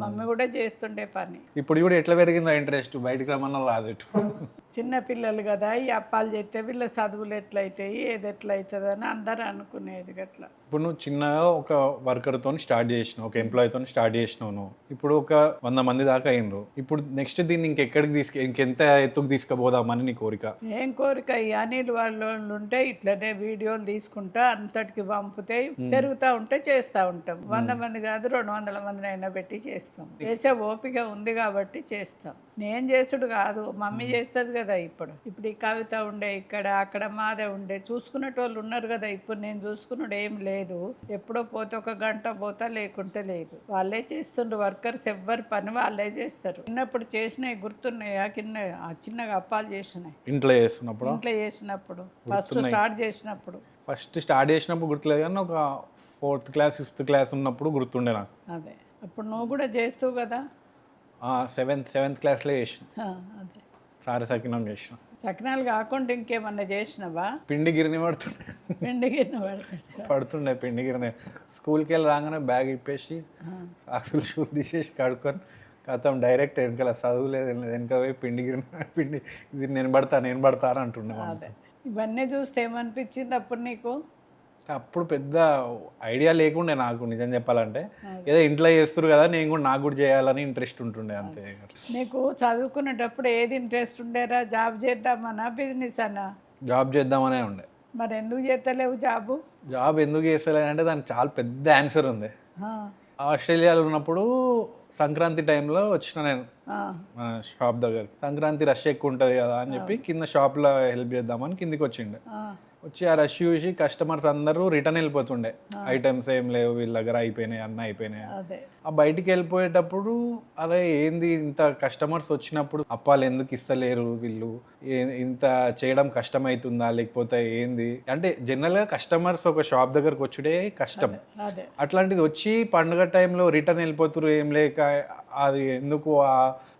మమ్మీ కూడా చేస్తుండే పని. ఇప్పుడు కూడా ఎట్లా పెరిగిందో ఇంట్రెస్ట్, బయటకు రమ్మన్నా రాదు. చిన్న పిల్లలు కదా, ఈ అప్పాలు చేస్తే వీళ్ళ చదువులు ఎట్లయితాయి ఏది ఎట్లయితుంది అని అందరూ అనుకునేది అట్లా. ఇప్పుడు నువ్వు చిన్నగా ఒక వర్కర్తో స్టార్ట్ చేసినావు, ఒక ఎంప్లాయీతో స్టార్ట్ చేసినావు. నువ్వు ఇప్పుడు ఒక 100 మంది దాకా అయినరు. ఇప్పుడు నెక్స్ట్ దీన్ని ఇంకెంత ఎత్తుకు తీసుకుపోదామని నీ కోరిక? ఏం కోరిక, ఈ అనిల్ వాళ్ళు ఉంటే ఇట్లనే వీడియోలు తీసుకుంటా అంతటికి పంపితే పెరుగుతూ ఉంటే చేస్తూ ఉంటాం. 100 మంది కాదు 200 మందిని అయినా పెట్టి చేస్తాం. చేసే ఓపిక ఉంది కాబట్టి చేస్తాం. నేను చేసుడు కాదు, మమ్మీ చేస్తుంది కదా. ఇప్పుడు ఈ కవిత ఉండే ఇక్కడ అక్కడ మాదే ఉండే చూసుకునేటోళ్ళు ఉన్నారు కదా. ఇప్పుడు నేను చూసుకున్నాడు ఏం లేదు. ఎప్పుడో పోతే ఒక గంట పోతా, లేకుంటే లేదు. వాళ్ళే చేస్తుండ్రు వర్కర్స్, ఎవ్వరి పని వాళ్ళే చేస్తారు. చిన్నప్పుడు చేసినవి గుర్తున్నాయా? చిన్నగా అప్పాలు చేసినాయి ఇంట్లో చేసినప్పుడు ఫస్ట్ స్టార్ట్ చేసినప్పుడు గుర్తులేదు కానీ ఒక 4th క్లాస్ 5th క్లాస్ ఉన్నప్పుడు గుర్తుండే నాకు. అదే అప్పుడు నువ్వు కూడా చేస్తావు కదా. 7th క్లాస్లో చేసిన. అదే సారి సకినం చేసిన. సకినాలు కాకుండా ఇంకేమన్నా చేసినావా? పిండి గిరిని పడుతుండే పిండి గిరిని. స్కూల్కి వెళ్ళి రాగానే బ్యాగ్ ఇప్పేసి అసలు షూ తీసేసి కడుక్కొని కథం డైరెక్ట్ వెనకాల చదువులేదు వెనక పోయి పిండి ఇది నేను పడతా అని అంటుండే. అదే ఇవన్నీ చూస్తే ఏమనిపించింది అప్పుడు నీకు? అప్పుడు పెద్ద ఐడియా లేకుండే నాకు, నిజం చెప్పాలంటే. ఏదో ఇంట్లో చేస్తారు కదా, నాకు కూడా చేయాలని ఇంట్రెస్ట్ ఉంటుండే అంతే. నీకు చదువుకునేటప్పుడు ఏది ఇంట్రెస్ట్ ఉండేరా? జాబ్ చేద్దామనా బిజినెస్ అనా? జాబ్ చేద్దామనే ఉండే. మరి ఎందుకు చేస్తలేవు జాబు? జాబ్ ఎందుకు చేస్తలేనంటే దానికి చాలా పెద్ద ఆన్సర్ ఉంది. ఆ, ఆస్ట్రేలియాలో ఉన్నప్పుడు సంక్రాంతి టైంలో వచ్చిన నేను ఆ, షాప్ దగ్గరికి. సంక్రాంతి రష్ ఎక్కువ ఉంటుంది కదా అని చెప్పి కింద షాప్లో హెల్ప్ చేద్దామని కిందికి వచ్చిండే. ఆ, వచ్చి ఆ రష్ చూసి కస్టమర్స్ అందరూ రిటర్న్ వెళ్ళిపోతుండే. ఐటమ్స్ ఏం లేవు వీళ్ళ దగ్గర, అయిపోయినాయి అన్న అయిపోయినాయి. అదే ఆ బయటికి వెళ్ళిపోయేటప్పుడు అరే ఏంది ఇంత కస్టమర్స్ వచ్చినప్పుడు అప్పాలు ఎందుకు ఇస్తలేరు వీళ్ళు, ఇంత చేయడం కష్టమవుతుందా లేకపోతే ఏంది అంటే జనరల్గా కస్టమర్స్ ఒక షాప్ దగ్గరకు వచ్చుడే కష్టం. అదే అట్లాంటిది వచ్చి పండుగ టైంలో రిటర్న్ వెళ్ళిపోతున్నారు ఏం లేక అది ఎందుకు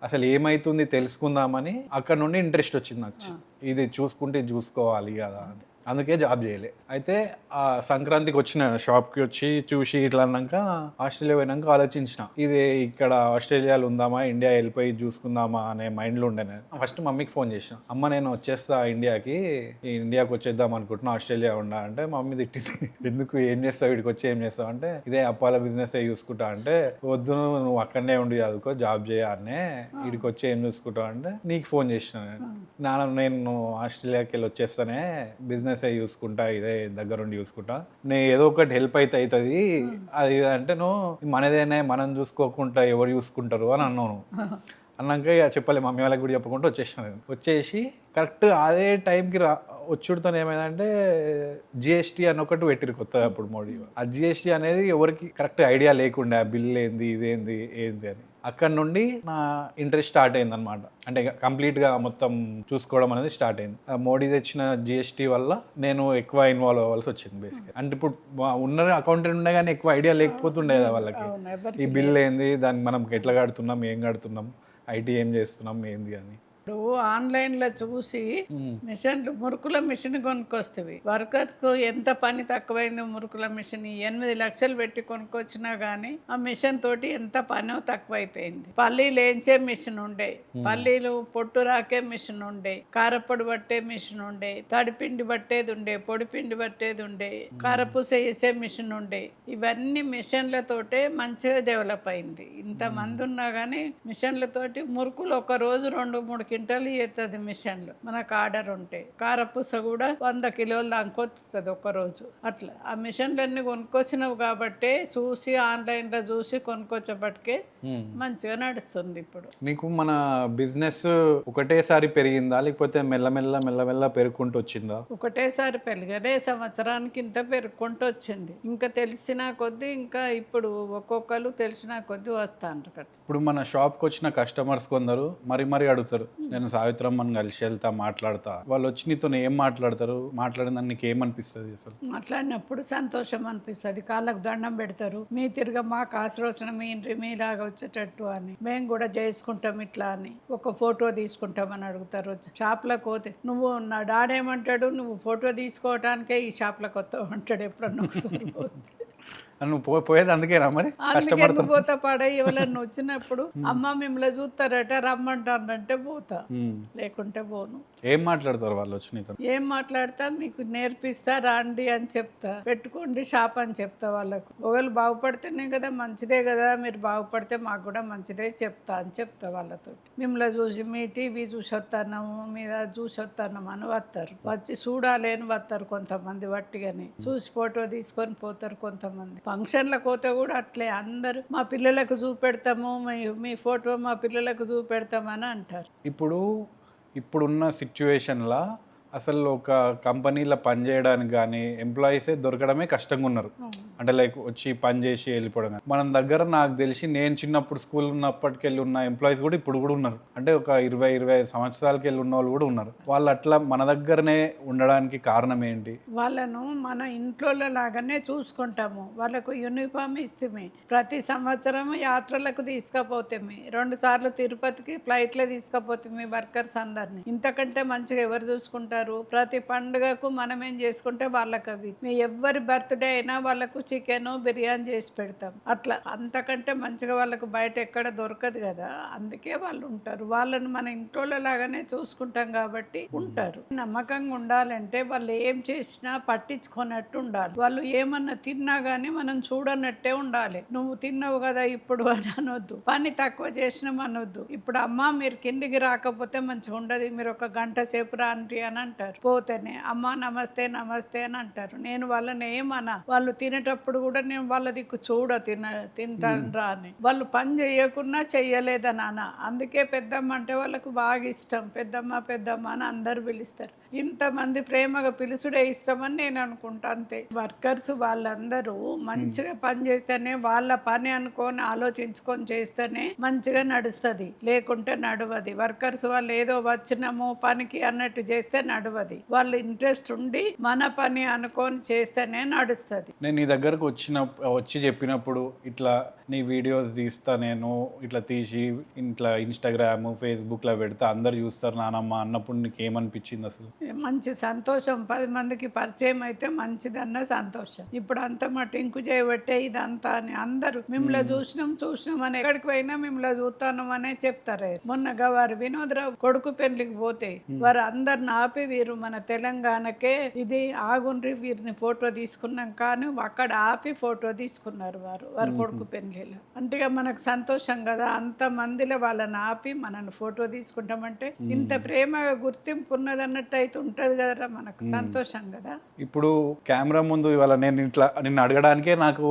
అసలు ఏమైతుంది తెలుసుకుందామని అక్కడ నుండి ఇంట్రెస్ట్ వచ్చింది నాకు. ఇది చూసుకుంటే చూసుకోవాలి కదా అని. అందుకే జాబ్ చేయలే. అయితే ఆ సంక్రాంతికి వచ్చిన షాప్కి వచ్చి చూసి ఇట్లా అన్నాక ఆస్ట్రేలియా పోయినాక ఆలోచించిన ఇది ఇక్కడ ఆస్ట్రేలియాలో ఉందామా ఇండియా వెళ్ళిపోయి చూసుకుందామా అనే మైండ్లో ఉండే. నేను ఫస్ట్ మమ్మీకి ఫోన్ చేసిన, అమ్మ నేను వచ్చేస్తా ఇండియాకి వచ్చేద్దాం అనుకుంటున్నా, ఆస్ట్రేలియా ఉండా అంటే మమ్మీ తిట్టింది. ఎందుకు ఏం చేస్తావు వీడికి వచ్చి ఏం చేస్తావు అంటే ఇదే అప్పాల బిజినెస్ చూసుకుంటా అంటే వద్దు నువ్వు అక్కడనే ఉండి చదువుకో జాబ్ చేయనే వీడికి వచ్చి ఏం చూసుకుంటావు అంటే నీకు ఫోన్ చేసిన నేను ఆస్ట్రేలియాకి వెళ్ళి వచ్చేస్తానే బిజినెస్ చూసుకుంటా ఇదే దగ్గరుండి చూసుకుంటా నేను ఏదో ఒకటి హెల్ప్ అయితే అవుతుంది అది అంటే నువ్వు మనదేనే మనం చూసుకోకుండా ఎవరు చూసుకుంటారు అని అన్నాను. అన్నాక ఇక చెప్పలే మమ్మీ వాళ్ళకి కూడా చెప్పకుండా వచ్చేసాను. నేను వచ్చేసి కరెక్ట్ అదే టైంకి వచ్చుడుతో ఏమైందంటే జిఎస్టీ అని ఒకటి పెట్టిరు కొత్తగా అప్పుడు మోడీ. ఆ జిఎస్టీ అనేది ఎవరికి కరెక్ట్ ఐడియా లేకుండా బిల్ ఏంది ఇదేంది ఏంది అని అక్కడ నుండి నా ఇంట్రెస్ట్ స్టార్ట్ అయింది అనమాట. అంటే కంప్లీట్గా మొత్తం చూసుకోవడం అనేది స్టార్ట్ అయింది. మోడీ తెచ్చిన జిఎస్టీ వల్ల నేను ఎక్కువ ఇన్వాల్వ్ అవ్వాల్సి వచ్చింది బేసిక్గా. అంటే ఇప్పుడు ఉన్న అకౌంటెంట్ ఉండే కానీ ఎక్కువ ఐడియా లేకపోతుండే కదా వాళ్ళకి ఈ బిల్ ఏంది, దాన్ని మనం ఎట్లా కడుతున్నాం, ఏం కడుతున్నాం, ఐటీ ఏం చేస్తున్నాం ఏంది అని. ఇప్పుడు ఆన్లైన్లో చూసి మిషన్లు మురుకుల మిషన్ కొనుక్కొస్తవి. వర్కర్స్ ఎంత పని తక్కువైంది, మురుకుల మిషన్ 8 లక్షలు పెట్టి కొనుక్కొచ్చినా కానీ ఆ మిషన్ తోటి ఎంత పని తక్కువైపోయింది. పల్లీలు వేయించే మిషన్ ఉండే, పల్లీలు పొట్టు రాకే మిషన్ ఉండే, కారపొడి పట్టే మిషన్ ఉండే, తడిపిండి పట్టేది ఉండే, పొడిపిండి పట్టేది ఉండే, కారపూస వేసే మిషన్ ఉండే. ఇవన్నీ మిషన్లతోటే మంచిగా డెవలప్ అయింది. ఇంతమంది ఉన్నా కానీ మిషన్లతోటి మురుకులు ఒక రోజు 2-3 క్వింటాలు చేస్తుంది మిషన్లు. మనకు ఆర్డర్ ఉంటే కారపూస కూడా 100 కిలోలు దాకొస్తుంది ఒక్కరోజు. అట్లా ఆ మిషన్లన్నీ కొనుక్కొచ్చినావు కాబట్టే చూసి ఆన్లైన్లో చూసి కొనుక్కొచ్చబట్టే మంచిగా నడుస్తుంది. ఇప్పుడు నీకు మన బిజినెస్ ఒకటేసారి పెరిగిందా లేకపోతే మెల్లమెల్ల పెరుగుకుంటూ వచ్చిందా? ఒకటేసారి పెరిగనే సంవత్సరానికి ఇంత పెరుగుకుంటూ వచ్చింది. ఇంకా తెలిసిన కొద్దీ ఇంకా ఇప్పుడు ఒక్కొక్కరు తెలిసిన కొద్దీ వస్తాను. ఇప్పుడు మన షాప్కి వచ్చిన కస్టమర్స్ కొందరు మరీ అడుగుతారు, నేను సావిత్రమ్మని కలిసి వెళ్తా మాట్లాడతా, వాళ్ళు వచ్చి నీతో ఏం మాట్లాడతారు, మాట్లాడిన నీకు ఏమనిపిస్తుంది? అసలు మాట్లాడినప్పుడు సంతోషం అనిపిస్తుంది. కాళ్ళకు దండం పెడతారు, మీ తిరిగా మాకు ఆశ్రోచన మీలాగా వచ్చేటట్టు అని, మేము కూడా చేసుకుంటాం ఇట్లా అని, ఒక ఫోటో తీసుకుంటామని అడుగుతారు. షాప్లకు పోతే నువ్వు నా డాడేమంటాడు, నువ్వు ఫోటో తీసుకోవటానికే ఈ షాప్లకు వస్తావు అంటాడు ఎప్పుడన్నా ఒకసారి. నువ్వు పోయేది అందుకేనా మరి? అందుకే పోతా పడ ఎవరన్నా వచ్చినప్పుడు అమ్మ మిమ్మల్ని చూస్తారట రమ్మంటారంటే పోతా, లేకుంటే పోను. ఏం మాట్లాడతారు వాళ్ళు వచ్చి నీతో? ఏం మాట్లాడతా, మీకు నేర్పిస్తా రండి అని చెప్తా, పెట్టుకోండి షాప్ అని చెప్తా వాళ్ళకు. ఒకళ్ళు బాగుపడితేనే కదా మంచిదే కదా, మీరు బాగుపడితే మాకు కూడా మంచిదే చెప్తా అని చెప్తా వాళ్ళతో. మిమ్మల్ని చూసి మీ టీవీ చూసి వస్తున్నాము, మీద చూసి వస్తున్నాము అని వస్తారు. వచ్చి చూడాలి అని వస్తారు కొంతమంది, వట్టిగానే చూసి ఫోటో తీసుకొని పోతారు కొంతమంది. ఫంక్షన్లకు పోతే కూడా అట్లే అందరూ మా పిల్లలకు చూపెడతాము, మీ ఫోటో మా పిల్లలకు చూపెడతామని అంటారు. ఇప్పుడున్న సిచ్యువేషన్లో అసలు ఒక కంపెనీలో పనిచేయడానికి కానీ ఎంప్లాయీసే దొరకడమే కష్టంగా ఉన్నారు. అంటే లైక్ వచ్చి పని చేసి వెళ్ళిపోవడం కానీ. మన దగ్గర నాకు తెలిసి నేను చిన్నప్పుడు స్కూల్ ఉన్నప్పటికెళ్ళి ఉన్న ఎంప్లాయీస్ కూడా ఇప్పుడు కూడా ఉన్నారు. అంటే ఒక 20-25 సంవత్సరాలకి వెళ్ళి ఉన్న వాళ్ళు కూడా ఉన్నారు. వాళ్ళు అట్లా మన దగ్గరనే ఉండడానికి కారణం ఏంటి? వాళ్ళను మన ఇంట్లో లాగానే చూసుకుంటాము. వాళ్ళకు యూనిఫామ్ ఇస్తే ప్రతి సంవత్సరం యాత్రలకు తీసుకపోతాము, 2 సార్లు తిరుపతికి ఫ్లైట్లో తీసుకపోతాము వర్కర్స్ అందరినీ. ఇంతకంటే మంచిగా ఎవరు చూసుకుంటారు? ప్రతి పండుగకు మనం ఏం చేసుకుంటే వాళ్ళకి అవి. మీ ఎవరి బర్త్డే అయినా వాళ్ళకు చికెన్ బిర్యానీ చేసి పెడతాం. అట్లా అంతకంటే మంచిగా వాళ్ళకు బయట ఎక్కడ దొరకదు కదా, అందుకే వాళ్ళు ఉంటారు. వాళ్ళని మన ఇంట్లో లాగానే చూసుకుంటాం కాబట్టి ఉంటారు. నమ్మకంగా ఉండాలంటే వాళ్ళు ఏం చేసినా పట్టించుకున్నట్టు ఉండాలి. వాళ్ళు ఏమన్నా తిన్నా కానీ మనం చూడనట్టే ఉండాలి. నువ్వు తిన్నావు కదా ఇప్పుడు అని అనొద్దు, పని తక్కువ చేసినాం అనొద్దు. ఇప్పుడు అమ్మ మీరు కిందికి రాకపోతే మంచిగా ఉండదు, మీరు 1 గంట సేపు రాండి అని అంటారు. పోతేనే అమ్మ నమస్తే నమస్తే అని అంటారు. నేను వాళ్ళని ఏమన్నా, వాళ్ళు తినేటప్పుడు కూడా నేను వాళ్ళ దిక్కు తింటాను రా అని. వాళ్ళు పని చేయకున్నా చెయ్యలేదని అన్న. అందుకే పెద్దమ్మ అంటే వాళ్ళకు బాగా ఇష్టం. పెద్దమ్మ పెద్దమ్మ అని అందరు పిలుస్తారు. ఇంతమంది ప్రేమగా పిలుచుడే ఇష్టం అని నేను అనుకుంటా, అంతే. వర్కర్స్ వాళ్ళందరూ మంచిగా పని చేస్తేనే, వాళ్ళ పని అనుకొని ఆలోచించుకొని చేస్తేనే మంచిగా నడుస్తుంది, లేకుంటే నడవది. వర్కర్స్ వాళ్ళు ఏదో వచ్చినాము పనికి అన్నట్టు చేస్తే నడవది. వాళ్ళు ఇంట్రెస్ట్ ఉండి మన పని అనుకొని చేస్తేనే నడుస్తుంది. నేను నీ దగ్గరకు వచ్చి చెప్పినప్పుడు ఇట్లా నీ వీడియోస్ తీస్తా, నేను ఇట్లా తీసి ఇట్లా ఇన్స్టాగ్రామ్ ఫేస్బుక్లో పెడితే అందరు చూస్తారు నానమ్మ అన్నప్పుడు నీకు ఏమనిపించింది అసలు? మంచి సంతోషం. 10 మందికి పరిచయం అయితే మంచిదన్న సంతోషం. ఇప్పుడు అంత మటింకు చేయబట్టే ఇదంతా అని అందరూ మిమ్మల్ని చూసినాం అని ఎక్కడికి పోయినా మిమ్మల్ని చూస్తాను అనే చెప్తారు. మొన్నగా వారు వినోద్రావు కొడుకు పెళ్లికి పోతే వారు అందరిని ఆపి, వీరు మన తెలంగాణకే ఇది ఆగుండ్రి, వీరిని ఫోటో తీసుకున్నాం కానీ అక్కడ ఆపి ఫోటో తీసుకున్నారు వారు కొడుకు పెళ్లిలో. అంటే మనకు సంతోషం కదా, అంత మందిలో వాళ్ళని ఆపి మనల్ని ఫోటో తీసుకుంటామంటే ఇంత ప్రేమగా గుర్తింపు ఉన్నదన్నట్టు అయితే ఉంటది కదరా, మనకు సంతోషం కదా. ఇప్పుడు కెమెరా ముందు ఇవాళ నేను ఇట్లా నిన్ను అడగడానికే నాకు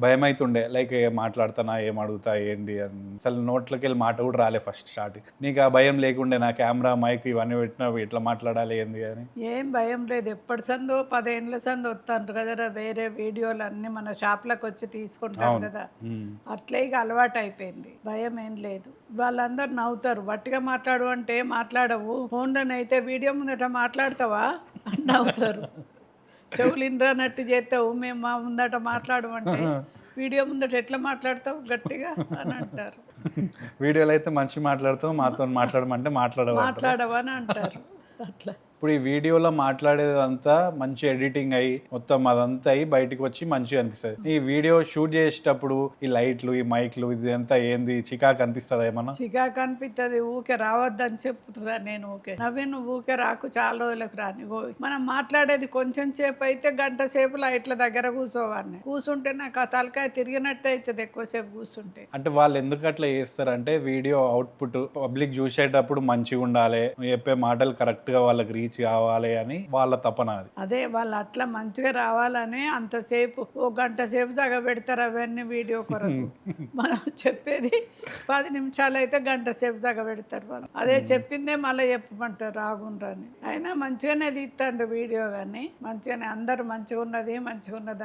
భయం అవుతుండే, లైక్ ఏం మాట్లాడుతానా, ఏం అడుగుతా, ఏంటి అని. అసలు నోట్లోకి వెళ్ళి మాట కూడా రాలే ఫస్ట్ స్టార్టింగ్. నీకు ఆ భయం లేకుండే నా కెమెరా మైక్ ఇవన్నీ పెట్టినా ఇట్లా మాట్లాడాలి ఏంది అని? ఏం భయం లేదు. ఎప్పటి సందో 10 ఏళ్ళ సందో వస్తాను కదరా, వేరే వీడియోలు అన్ని మన షాప్లకు వచ్చి తీసుకుంటాం కదా, అట్లే ఇక అలవాటు అయిపోయింది. భయం ఏం లేదు. వాళ్ళందరూ నవ్వుతారు. వట్టిగా మాట్లాడు అంటే మాట్లాడవు, ఫోన్లోనైతే వీడియో ముందట మాట్లాడతావా అని నవ్వుతారు. చెవులు ఇండ్రన్నట్టు చేస్తావు, మేము మా ముందట మాట్లాడమంటే వీడియో ముందట ఎట్లా మాట్లాడతావు గట్టిగా అని అంటారు. వీడియోలో అయితే మంచి మాట్లాడతావు, మాతో మాట్లాడమంటే మాట్లాడవా అని అంటారు. అట్లా ఇప్పుడు ఈ వీడియోలో మాట్లాడేదంతా మంచి ఎడిటింగ్ అయ్యి మొత్తం అదంతా అయ్యి బయటకు వచ్చి మంచిగా అనిపిస్తుంది. ఈ వీడియో షూట్ చేసేటప్పుడు ఈ లైట్లు, ఈ మైక్లు, ఇదంతా ఏంది చికాకు అనిపిస్తుంది ఏమన్నా? చికాకు అనిపిస్తుంది. ఊకే రావద్దని చెప్తుందా నేను. ఊకే నవ్వు ఊకే రాకు, చాలా రోజులకు రాని. మనం మాట్లాడేది కొంచెం సేపు అయితే గంట సేపు లైట్ల దగ్గర కూర్చోవాడిని. కూర్చుంటే నాకు ఆ తలకాయ తిరిగినట్టు అవుతుంది ఎక్కువసేపు కూర్చుంటే. అంటే వాళ్ళు ఎందుకు అట్లా చేస్తారంటే వీడియో అవుట్పుట్ పబ్లిక్ చూసేటప్పుడు మంచిగా ఉండాలి, చెప్పే మాటలు కరెక్ట్ గా వాళ్ళకి రీచ్ కావాలి అని వాళ్ళ తపన. అదే వాళ్ళు అట్లా మంచిగా రావాలని అంతసేపు ఓ గంట సేపు పెడతారు అవన్నీ వీడియో కొరకు. మనం చెప్పేది 10 నిమిషాలు అయితే గంట సేపు పెడతారు వాళ్ళు. అదే చెప్పిందే మళ్ళీ చెప్పమంటారు రాగుండ్రని. అయినా మంచిగానే తీస్తాండ్రు వీడియో, కానీ మంచిగానే అందరు మంచిగా ఉన్నది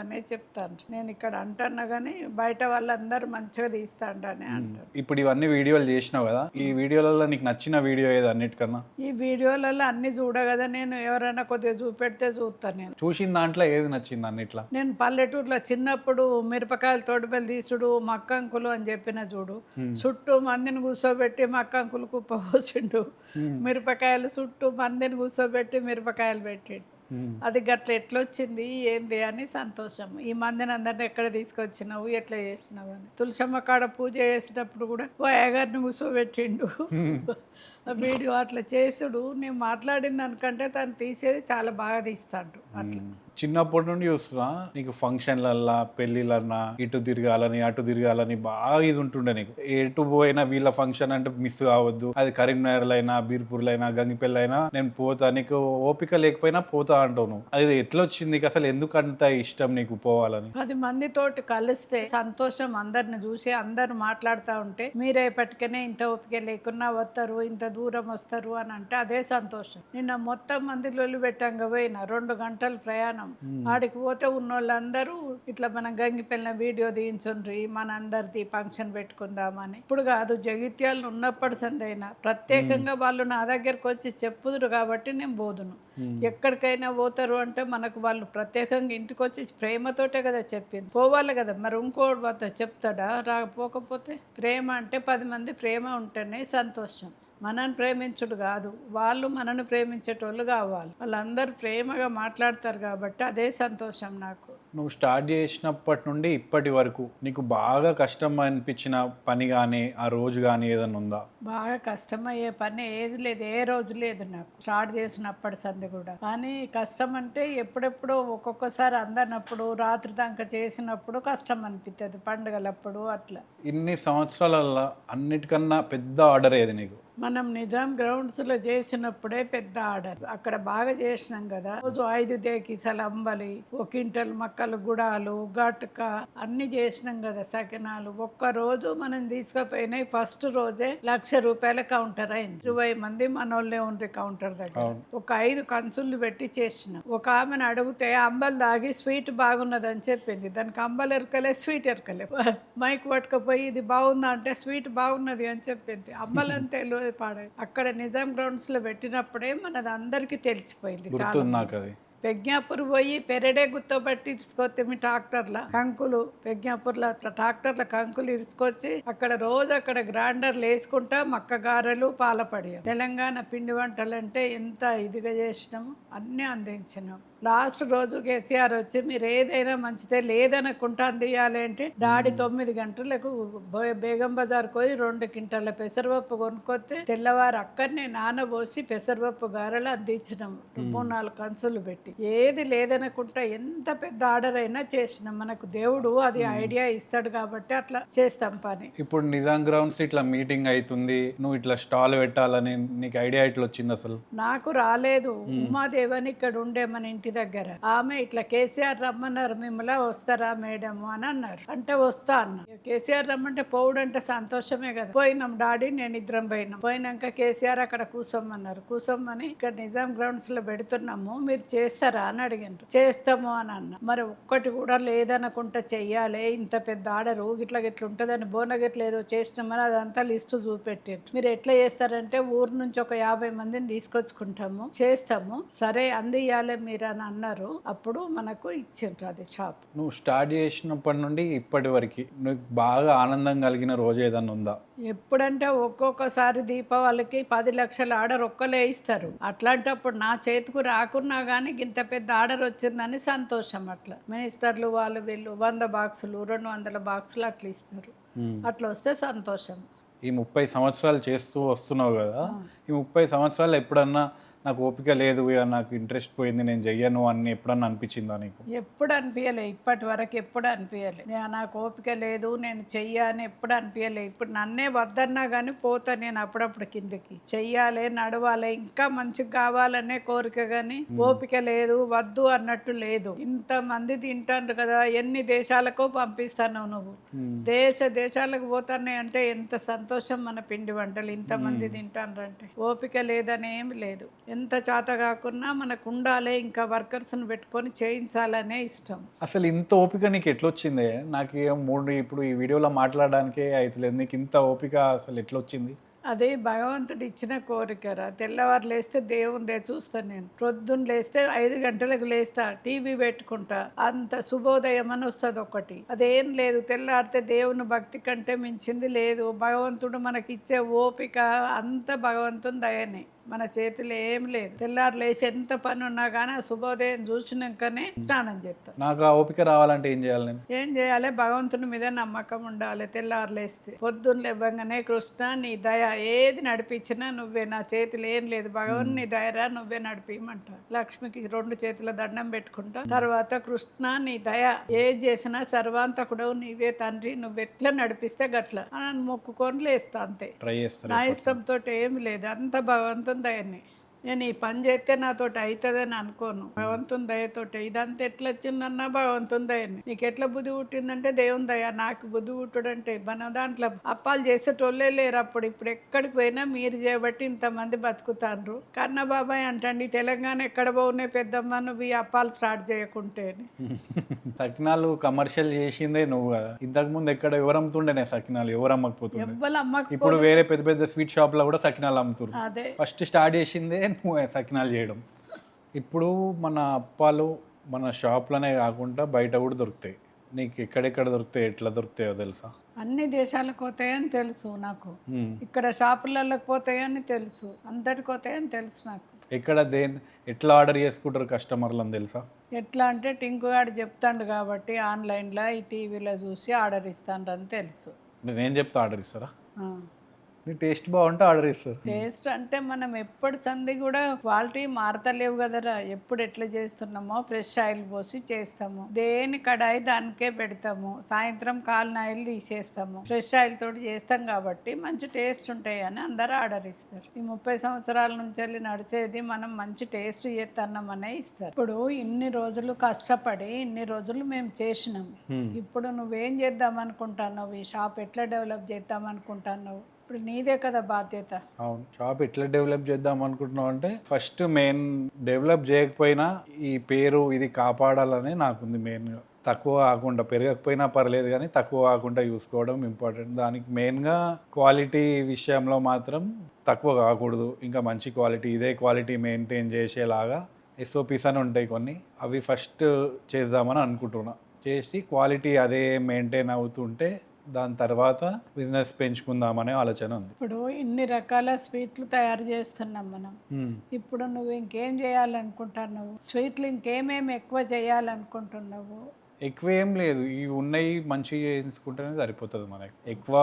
అనే చెప్తాను. నేను ఇక్కడ అంటున్నా కానీ బయట వాళ్ళందరూ మంచిగా తీస్తాండ్రు అని అంటారు. ఇప్పుడు ఇవన్నీ వీడియోలు చేసినావు కదా, ఈ వీడియోలలో నీకు నచ్చిన వీడియో ఏది అన్నిటికన్నా? ఈ వీడియోలలో అన్ని చూడగా నేను ఎవరైనా కొద్దిగా చూపెడితే చూస్తాను. నేను చూసిన దాంట్లో ఏది నచ్చింది అన్నిట్లా? నేను పల్లెటూరులో చిన్నప్పుడు మిరపకాయలు తోటబెల్లి తీసుడు, మక్కంకులు అని చెప్పిన చూడు, చుట్టూ మందిని కూర్చోబెట్టి మక్కంకులు కుప్ప పోసిండు, మిరపకాయలు చుట్టూ మందిని కూర్చోబెట్టి మిరపకాయలు పెట్టిండు. అది గట్ల ఎట్లొచ్చింది ఏంది అని సంతోషం. ఈ మందిని అందరిని ఎక్కడ తీసుకొచ్చినావు, ఎట్లా చేసినావు అని. తులసమ్మ కాడ పూజ చేసేటప్పుడు కూడా ఓ అయ్యగారిని కూర్చోబెట్టిండు. వీడియో అట్లా చేసుడు, నేను మాట్లాడిన దానికంటే తను తీసేది చాలా బాగా తీస్తాడు. అట్లా చిన్నప్పటి నుండి చూస్తున్నా నీకు ఫంక్షన్లల్లా పెళ్ళిళ్ళన్నా ఇటు తిరగాలని అటు తిరగాలని బాగా ఇది ఉంటుండే నీకు. ఎటు పోయినా వీళ్ళ ఫంక్షన్ అంటే మిస్ కావద్దు, అది కరీంనగర్లో అయినా బీర్పూర్లో అయినా గంగిపల్లి అయినా నేను పోతా, నీకు ఓపిక లేకపోయినా పోతా అంటావు నువ్వు. అది ఎట్లా వచ్చింది నీకు అసలు? ఎందుకు అంత ఇష్టం నీకు పోవాలని? 10 మందితోటి కలిస్తే సంతోషం. అందరిని చూసి అందరు మాట్లాడుతూ ఉంటే మీరేపటికనే ఇంత ఓపిక లేకున్నా వస్తారు, ఇంత దూరం వస్తారు అని అంటే అదే సంతోషం. నిన్న మొత్తం మంది లొల్లి పెట్టంగా పోయిన 2 గంటల ప్రయాణం. ఆడికి పోతే ఉన్నోళ్ళందరూ ఇట్లా మనం గంగిపెళ్ళిన వీడియో తీయించుండ్రి, మన అందరిది ఫంక్షన్ పెట్టుకుందామని. ఇప్పుడు కాదు, జగిత్యాలు ఉన్నప్పటి సందైనా ప్రత్యేకంగా వాళ్ళు నా దగ్గరకు వచ్చి చెప్పుదురు కాబట్టి నేను పోదును. ఎక్కడికైనా పోతారు అంటే మనకు వాళ్ళు ప్రత్యేకంగా ఇంటికి వచ్చి ప్రేమతోటే కదా చెప్పింది. పోవాలి కదా, మరి ఇంకోటి వద్ద చెప్తాడా రాకపోకపోతే? ప్రేమ అంటే 10 మంది ప్రేమ ఉంటేనే సంతోషం. మనని ప్రేమించుడు కాదు, వాళ్ళు మనను ప్రేమించేటోళ్ళు కావాలి. వాళ్ళందరూ ప్రేమగా మాట్లాడతారు కాబట్టి అదే సంతోషం నాకు. నువ్వు స్టార్ట్ చేసినప్పటి నుండి ఇప్పటి వరకు నీకు బాగా కష్టం అనిపించిన పని కానీ ఆ రోజు కానీ ఏదైనా ఉందా? బాగా కష్టమయ్యే పని ఏది లేదు, ఏ రోజు లేదు నాకు స్టార్ట్ చేసినప్పటి సంది కూడా. కానీ కష్టం అంటే ఎప్పుడెప్పుడో ఒక్కొక్కసారి అందరినప్పుడు రాత్రి దాకా చేసినప్పుడు కష్టం అనిపిస్తుంది, పండుగలప్పుడు అట్లా. ఇన్ని సంవత్సరాలల్లో అన్నిటికన్నా పెద్ద ఆర్డర్ ఏది నీకు? మనం నిజాం గ్రౌండ్స్లో చేసినప్పుడే పెద్ద ఆర్డర్. అక్కడ బాగా చేసినాం కదా. రోజు 5 దేకిసలు అంబలి, 1 క్వింటల్ మక్కలు గుడాలు, గట్క అన్ని చేసినాం కదా సకినాలు. ఒక్క రోజు మనం తీసుకుపోయినాయి ఫస్ట్ రోజే ₹1,00,000 కౌంటర్ అయింది. 20 మంది మనోళ్ళే ఉండ్రి కౌంటర్ దగ్గర. ఒక 5 కంచులు పెట్టి చేసినాం. ఒక ఆమెను అడిగితే అంబలి దాగి స్వీట్ బాగున్నదని చెప్పింది. దానికి అంబలి ఎరకలే, స్వీట్ ఎరకలే. మైక్ పట్టుకపోయి ఇది బాగుందా అంటే స్వీట్ బాగున్నది అని చెప్పింది. అంబలి అంతే పాడాయి. అక్కడ నిజాం గ్రౌండ్స్ లో పెట్టినప్పుడే మనది అందరికి తెలిసిపోయింది. గుర్తుంది నాకు అది. పెజ్ఞాపూర్ పోయి పెరడే గుర్తోబట్టి ఇరుచుకొస్తే మీ ట్రాక్టర్ల కంకులు, పెజ్ఞాపూర్లో ట్రాక్టర్ల కంకులు ఇరుచుకొచ్చి అక్కడ రోజు అక్కడ గ్రైండర్లు వేసుకుంటా మక్క గారెలు పాలపడి. తెలంగాణ పిండి వంటలు అంటే ఎంత ఇదిగా చేసినాము, అన్నీ అందించినాం. లాస్ట్ రోజు కేసీఆర్ వచ్చి మీరు ఏదైనా మంచిదే లేదనుకుంటా అందియాలి అంటే డాడీ 9 గంటలకు బేగం బజార్కి పోయి 2 క్వింటాల పెసరపప్పు కొనుక్కొస్తే తెల్లవారు అక్కడనే నానబోసి పెసరపప్పు గారెలు అందించినాం 3-4 కంచులు పెట్టి. ఏది లేదనుకుంటా ఎంత పెద్ద ఆర్డర్ అయినా చేసినాం. మనకు దేవుడు అది ఐడియా ఇస్తాడు కాబట్టి అట్లా చేస్తాం పని. ఇప్పుడు నిజాం గ్రౌండ్స్ ఇట్లా మీటింగ్ అవుతుంది, నువ్వు ఇట్లా స్టాల్ పెట్టాలని నీకు ఐడియా ఇట్లా వచ్చింది అసలు? నాకు రాలేదు. ఉమాదేవని ఇక్కడ ఉండే మన ఇంటి దగ్గర ఆమె ఇట్లా కేసీఆర్ రమ్మన్నారు, మిమ్మల్ని వస్తారా మేడం అని అన్నారు. అంటే వస్తా అన్న. కేసీఆర్ రమ్మంటే పోవుడంటే సంతోషమే కదా. పోయినాం డాడీ నేను ఇద్దరం పోయినాక కేసీఆర్ అక్కడ కూసోమన్నారు. కూసోమని ఇక్కడ నిజాం గ్రౌండ్స్ లో పెడుతున్నాము, మీరు చేస్తారా అని అడిగారు. చేస్తాము అని అన్న. మరి ఒక్కటి కూడా లేదనుకుంటా చెయ్యాలి, ఇంత పెద్ద ఆర్డరు గిట్లా ఉంటుందని బోనగిట్ల ఏదో చేసినామని అదంతా లిస్టు చూపెట్టారు. మీరు ఎట్లా చేస్తారంటే ఊరు నుంచి ఒక 50 మందిని తీసుకొచ్చుకుంటాము, చేస్తాము, సరే అందియాలి మీరు అని అన్నారు. అప్పుడు మనకు ఇచ్చిండ్రు అది షాప్. నువ్వు స్టార్ట్ చేసినప్పటి నుండి ఇప్పటి వరకు నీకు బాగా ఆనందం కలిగిన రోజు ఏదన్నా ఉందా? ఎప్పుడంటే ఒక్కొక్కసారి దీపావళికి 10 లక్షల ఆర్డర్ ఒక్కలే ఇస్తారు. అట్లాంటప్పుడు నా చేతికి రాకున్నా కానీ ఇంత పెద్ద ఆర్డర్ వచ్చిందని సంతోషం. అట్లా మినిస్టర్లు వాళ్ళు వీళ్ళు 100 బాక్సులు 200 బాక్సులు అట్లా ఇస్తారు. అట్లా వస్తే సంతోషం. ఈ 30 సంవత్సరాలు చేస్తూ వస్తున్నావు కదా, ఈ 30 సంవత్సరాలు ఎప్పుడన్నా నాకు ఓపిక లేదు, నాకు ఇంట్రెస్ట్ పోయింది, నేను చెయ్యను అని ఎప్పుడన్నా అనిపించిందా నీకు? ఎప్పుడు అనిపించలే, ఇప్పటి వరకు ఎప్పుడు అనిపించలే. నాకు ఓపిక లేదు నేను చెయ్యాలని ఎప్పుడు అనిపించలే. ఇప్పుడు నన్నే వద్దన్నా కానీ పోతా నేను అప్పుడప్పుడు కిందకి. చెయ్యాలి, నడవాలి, ఇంకా మంచిగా కావాలనే కోరిక, కానీ ఓపిక లేదు, వద్దు అన్నట్టు లేదు. ఇంతమంది తింటారు కదా, ఎన్ని దేశాలకో పంపిస్తాను నువ్వు. దేశాలకు పోతానే అంటే ఎంత సంతోషం. మన పిండి వంటలు ఇంతమంది తింటారు అంటే ఓపిక లేదని ఏమి లేదు. ఎంత చేత కాకున్నా మనకు ఉండాలి, ఇంకా వర్కర్స్ని పెట్టుకొని చేయించాలనే ఇష్టం. అసలు ఇంత ఓపిక నీకు ఎట్లొచ్చిందే? నాకు ఇప్పుడు ఈ వీడియోలో మాట్లాడడానికే అవుతలేదు, నీకు ఇంత ఓపిక అసలు ఎట్లొచ్చింది? అది భగవంతుడు ఇచ్చిన కోరికరా. తెల్లవారు లేస్తే దేవుందే చూస్తాను నేను. ప్రొద్దున లేస్తే 5 గంటలకు లేస్తా, టీవీ పెట్టుకుంటా, అంత శుభోదయం అని వస్తుంది ఒకటి. అదేం లేదు, తెల్లారితే దేవుని భక్తి కంటే మించింది లేదు. భగవంతుడు మనకిచ్చే ఓపిక అంత భగవంతుని దయనే, మన చేతిలో ఏం లేదు. తెల్లారు లేచి ఎంత పని ఉన్నా కానీ ఆ శుభోదయం చూసినాకనే స్నానం చేస్తాం. నాకు ఆ ఓపిక రావాలంటే ఏం చేయాలి నేను? ఏం చేయాలి? భగవంతుని మీద నమ్మకం ఉండాలి. తెల్లారు లేస్తే పొద్దున్న లేవగానే కృష్ణ నీ దయ, ఏది నడిపించినా నువ్వే, నా చేతిలో ఏం లేదు, భగవాన్ నీ దయరా నువ్వే నడిపిమంట. లక్ష్మికి 2 చేతుల దండం పెట్టుకుంటా. తర్వాత కృష్ణ నీ దయ, ఏది చేసినా సర్వాంతకుడు నీవే తండ్రి, నువ్వెట్లా నడిపిస్తే గట్ల అని మొక్కుకొని లేస్తా. అంతే, ట్రై చేస్తా. నా ఇష్టంతో ఏమి లేదు, అంత భగవంతుని దయని. నేను ఈ పని చేస్తే నాతోటి అవుతుందని అనుకోను, భగవంతుని దయతోటి. ఇదంతా ఎట్లా వచ్చిందన్నా భగవంతుని దయని. నీకు ఎట్లా బుద్ధి పుట్టిందంటే దేవుని దయ. నాకు బుద్ధి పుట్టుడంటే మన దాంట్లో అప్పాలు చేసేటోళ్ళే లేరు అప్పుడు. ఇప్పుడు ఎక్కడికి పోయినా మీరు చేయబట్టి ఇంతమంది బతుకుతాండ్రు. కన్న బాబాయ్ అంటండి తెలంగాణ ఎక్కడ పోనే పెద్దమ్మ నువ్వు ఈ అప్పాలు స్టార్ట్ చేయకుంటే. సకినాలు కమర్షియల్ చేసిందే నువ్వు కదా. ఇంతకు ముందు ఎక్కడ ఎవరు అమ్ముతుండేనే సకినాలు? ఎవరు అమ్మకపోతుండే? ఎవ్వరు అమ్మకపో. ఇప్పుడు వేరే పెద్ద పెద్ద స్వీట్ షాప్ లో కూడా సకినాలు అమ్ముతున్నారు. అదే ఫస్ట్ స్టార్ట్ చేసిందే నువ్వు సకినాలు చేయడం. ఇప్పుడు మన అప్పాలు మన షాప్లోనే కాకుండా బయట కూడా దొరుకుతాయి. నీకు ఎక్కడెక్కడ దొరుకుతాయి, ఎట్లా దొరుకుతాయో తెలుసా? అన్ని దేశాలకు పోతాయని తెలుసు నాకు, ఇక్కడ షాపులలోకి పోతాయని తెలుసు, అంతటికి పోతాయని తెలుసు నాకు. ఎక్కడ ఎట్లా ఆర్డర్ చేసుకుంటారు కస్టమర్లు అని తెలుసా? ఎట్లా అంటే టింకుగాడు చెప్తాడు కాబట్టి ఆన్లైన్లో ఈ టీవీలో చూసి ఆర్డర్ ఇస్తాను అని తెలుసు. నేను చెప్తా ఆర్డర్ ఇస్తారా? నీ టేస్ట్ బాగుంటే ఆర్డర్ ఇస్తారు. టేస్ట్ అంటే మనం ఎప్పుడు సంది కూడా క్వాలిటీ మారతలేవు కదరా. ఎప్పుడు ఎట్లా చేస్తున్నామో ఫ్రెష్ ఆయిల్ పోసి చేస్తాము, దేని కడాయి దానికే పెడతాము, సాయంత్రం కాలిన ఆయిల్ తీసేస్తాము, ఫ్రెష్ ఆయిల్ తోటి చేస్తాం కాబట్టి మంచి టేస్ట్ ఉంటాయి అని అందరూ ఆర్డర్ ఇస్తారు. ఈ 30 సంవత్సరాల నుంచి వెళ్ళి నడిచేది మనం మంచి టేస్ట్ చేస్తున్నామనే ఇస్తారు. ఇప్పుడు ఇన్ని రోజులు కష్టపడి ఇన్ని రోజులు మేము చేసినాం. ఇప్పుడు నువ్వేం చేద్దాం అనుకుంటున్నావు, ఈ షాప్ ఎట్లా డెవలప్ చేద్దాం అనుకుంటున్నావు, ఇప్పుడు నీదే కదా బాధ్యత. అవును, షాప్ ఎట్లా డెవలప్ చేద్దాం అనుకుంటున్నావు అంటే ఫస్ట్ మెయిన్ డెవలప్ చేయకపోయినా ఈ పేరు ఇది కాపాడాలని నాకుంది మెయిన్గా. తక్కువ కాకుండా, పెరగకపోయినా పర్లేదు కానీ తక్కువ కాకుండా చూసుకోవడం ఇంపార్టెంట్. దానికి మెయిన్గా క్వాలిటీ విషయంలో మాత్రం తక్కువ కాకూడదు, ఇంకా మంచి క్వాలిటీ, ఇదే క్వాలిటీ మెయింటైన్ చేసేలాగా SOPs అని ఉంటాయి కొన్ని, అవి ఫస్ట్ చేద్దామని అనుకుంటున్నా. చేసి క్వాలిటీ అదే మెయింటైన్ అవుతుంటే దాని తర్వాత బిజినెస్ పెంచుకుందామనే ఆలోచన ఉంది. ఇప్పుడు ఇన్ని రకాల స్వీట్లు తయారు చేస్తున్నాం మనం. ఇప్పుడు నువ్వు ఇంకేం చేయాలనుకుంటున్నావు, స్వీట్లు ఇంకేమేమి ఎక్కువ చేయాలనుకుంటున్నావు? ఎక్కువ ఏం లేదు, ఇవి ఉన్నాయి మంచిగా చేసుకుంటేనే సరిపోతుంది మనకి. ఎక్కువ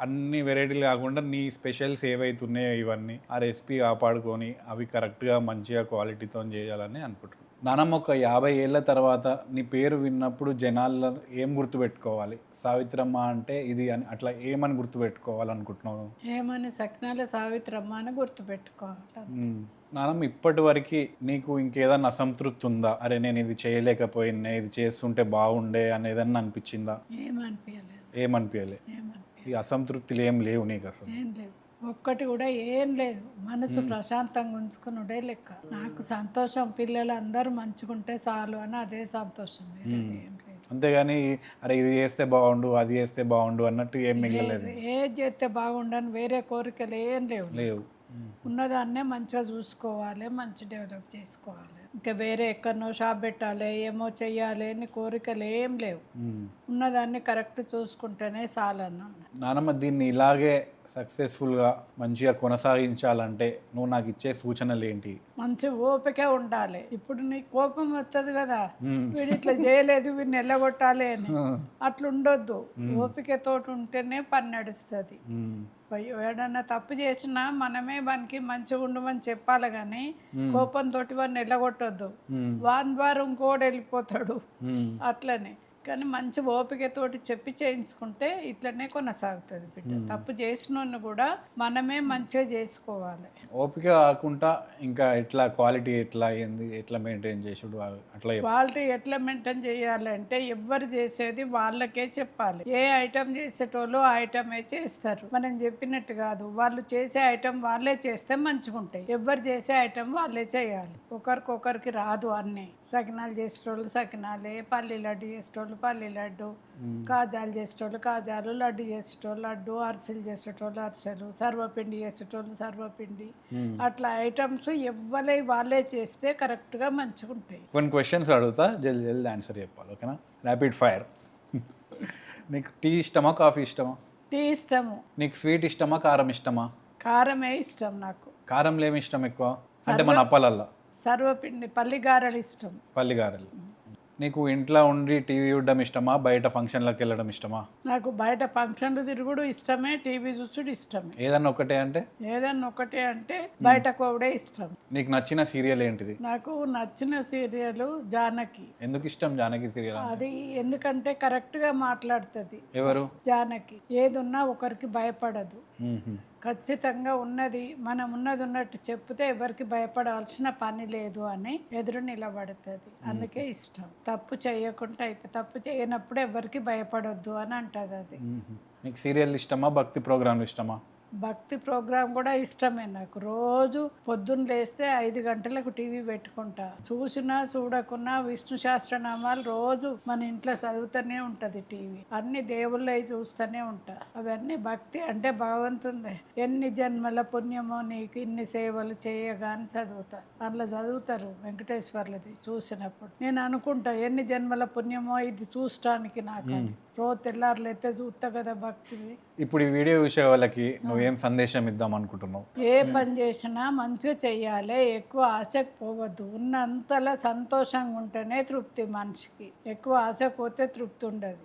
అన్ని వెరైటీలు కాకుండా నీ స్పెషల్స్ ఏవైతున్నాయో ఇవన్నీ ఆ రెసిపీ కాపాడుకొని అవి కరెక్ట్గా మంచిగా క్వాలిటీతో చేయాలని అనుకుంటున్నాను. నానమ్మ, ఒక 50 ఏళ్ళ తర్వాత నీ పేరు విన్నప్పుడు జనాల్లో ఏం గుర్తుపెట్టుకోవాలి? సావిత్రమ్మ అంటే ఇది అని అట్లా ఏమని గుర్తుపెట్టుకోవాలనుకుంటున్నావు? ఏమని సకినాల సావిత్రమ్మ అని గుర్తుపెట్టుకోవాలి. నానమ్మ, ఇప్పటి వరకు నీకు ఇంకేదన్నా అసంతృప్తి ఉందా? అరే నేను ఇది చేయలేకపోయినా, ఇది చేస్తుంటే బాగుండే అనేదన్నా అనిపించిందా? ఏమనిపించలే. ఈ అసంతృప్తులు ఏం లేవు నీకు అసలు? ఏం లేవు, ఒక్కటి కూడా ఏం లేదు. మనసు ప్రశాంతంగా ఉంచుకునుడే లెక్క. నాకు సంతోషం, పిల్లలు అందరూ మంచుకుంటే చాలు అని అదే సంతోషం, ఏం లేదు. అంతేగాని అరే ఇది చేస్తే బాగుండు, అది చేస్తే బాగుండు అన్నట్టు ఏం మిగలలేదు. ఏది చేస్తే బాగుండని వేరే కోరికలు ఏం లేవు. ఉన్నదాన్నే మంచిగా చూసుకోవాలి, మంచి డెవలప్ చేసుకోవాలి. ఇంకా వేరే ఎక్కడనో షాప్ పెట్టాలి, ఏమో చెయ్యాలి అని కోరికలు ఏం లేవు. ఉన్నదాన్ని కరెక్ట్ చూసుకుంటేనే చాలన్నా. నానమ్మ, దీన్ని ఇలాగే సక్సెస్ఫుల్గా మంచిగా కొనసాగించాలంటే నువ్వు నాకు ఇచ్చే సూచనలు ఏంటి? మంచి ఓపిక ఉండాలి. ఇప్పుడు నీకు కోపం వస్తుంది కదా, వీడు ఇట్లా చేయలేదు, వీడిని ఎల్లగొట్టాలి అని, అట్లా ఉండొద్దు. ఓపికతోటి ఉంటేనే పని నడుస్తుంది. ఏడన్నా తప్పు చేసినా మనమే వానికి మంచిగా ఉండమని చెప్పాలి కానీ కోపంతో వాడిని ఎల్లగొట్టొద్దు. వాని ద్వారా ఇంకోటి వెళ్ళిపోతాడు. అట్లనే కానీ మంచి ఓపికతోటి చెప్పి చేయించుకుంటే ఇట్లనే కొనసాగుతుంది బిడ్డ. తప్పు చేసిన కూడా మనమే మంచిగా చేసుకోవాలి. ఓపిక కాకుండా ఇంకా ఎట్లా క్వాలిటీ ఎట్లా అయింది, ఎట్లా మెయింటైన్ చేసుడు, అట్లా క్వాలిటీ ఎట్లా మెయింటైన్ చేయాలంటే ఎవ్వరు చేసేది వాళ్ళకే చెప్పాలి. ఏ ఐటమ్ చేసేటోళ్ళు ఆ ఐటమే చేస్తారు, మనం చెప్పినట్టు కాదు. వాళ్ళు చేసే ఐటమ్ వాళ్ళే చేస్తే మంచిగా ఉంటాయి. ఎవ్వరు చేసే ఐటమ్ వాళ్ళే చేయాలి. ఒకరికొకరికి రాదు. అన్నీ సకినాలు చేసేటోళ్ళు సకినాలే, పల్లి లడ్డు చేసేటోళ్ళు పల్లి లడ్డు, కాజాలు చేసేటోళ్ళు కాజాలు, లడ్డు చేసేటోళ్ళు లడ్డు, అరిసెలు చేసేటోళ్ళు అరిసెలు, సర్వపిండి చేసేటోళ్ళు సర్వపిండి. అట్లా ఐటమ్స్ ఎవ్వలే వాళ్ళే చేస్తే కరెక్ట్గా మంచిగా ఉంటాయి. కొన్ని క్వశ్చన్స్ అడుగుతా, జల్దీ ఆన్సర్ చెప్పాలి, ఓకేనా? Rapid fire. నీకు టీ ఇష్టమా, కాఫీ ఇష్టమా? టీ ఇష్టము. నీకు స్వీట్ ఇష్టమా, కారం ఇష్టమా? కారమే ఇష్టం నాకు. కారంలో ఏమి ఇష్టం ఎక్కువ అంటే మన అప్పాలల్లో? సర్వపిండి పల్లిగారెలు ఇష్టం. పల్లిగారెలు. నీకు ఇంట్లో ఉండి టీవీ చూడడం ఇష్టమా, బయట ఫంక్షన్లకు వెళ్ళడం ఇష్టమా? నాకు బయట ఫంక్షన్లు తిరుగుడు ఇష్టమే, టీవీ చూసుడు ఇష్టమే. ఏదన్నా ఒకటే అంటే? ఏదన్నా ఒకటే అంటే బయట కోవడే ఇష్టం. నీకు నచ్చిన సీరియల్ ఏంటిది? నాకు నచ్చిన సీరియల్ జానకి. ఎందుకు ఇష్టం జానకి సీరియల్? అది ఎందుకంటే కరెక్ట్గా మాట్లాడుతుంది. ఎవరు? జానకి. ఏదున్నా ఒకరికి భయపడదు. ఖచ్చితంగా ఉన్నది మనం ఉన్నట్టు చెప్తే ఎవరికి భయపడాల్సిన పని లేదు అని ఎదురు నిలబడుతుంది. అందుకే ఇష్టం. తప్పు చేయకుండా తప్పు చేయనప్పుడు ఎవరికి భయపడొద్దు అని అంటది అది. మీకు సీరియల్ ఇష్టమా, భక్తి ప్రోగ్రాంలు ఇష్టమా? భక్తి ప్రోగ్రాం కూడా ఇష్టమే నాకు. రోజు పొద్దున్న లేస్తే 5 గంటలకు టీవీ పెట్టుకుంటా. చూసినా చూడకున్నా విష్ణు సహస్రనామాలు రోజు మన ఇంట్లో చదువుతూనే ఉంటుంది టీవీ. అన్ని దేవుళ్ళవి చూస్తూనే ఉంటా. అవన్నీ భక్తి అంటే భగవంతుంది. ఎన్ని జన్మల పుణ్యమో నీకు ఇన్ని సేవలు చేయగానే చదువుతా. అందులో చదువుతారు వెంకటేశ్వర్లది చూసినప్పుడు. నేను అనుకుంటా ఎన్ని జన్మల పుణ్యమో ఇది చూడటానికి నాకు. రోజు తెల్లారులైతే చూస్తా కదా భక్తిది. ఇప్పుడు ఈ వీడియో చూసే వాళ్ళకి నువ్వేం సందేశం ఇద్దాం అనుకుంటున్నావు? ఏ పని చేసినా మంచిగా చెయ్యాలి, ఎక్కువ ఆశకు పోవద్దు. ఉన్నంతలా సంతోషంగా ఉంటేనే తృప్తి మనిషికి. ఎక్కువ ఆశ పోతే తృప్తి ఉండదు.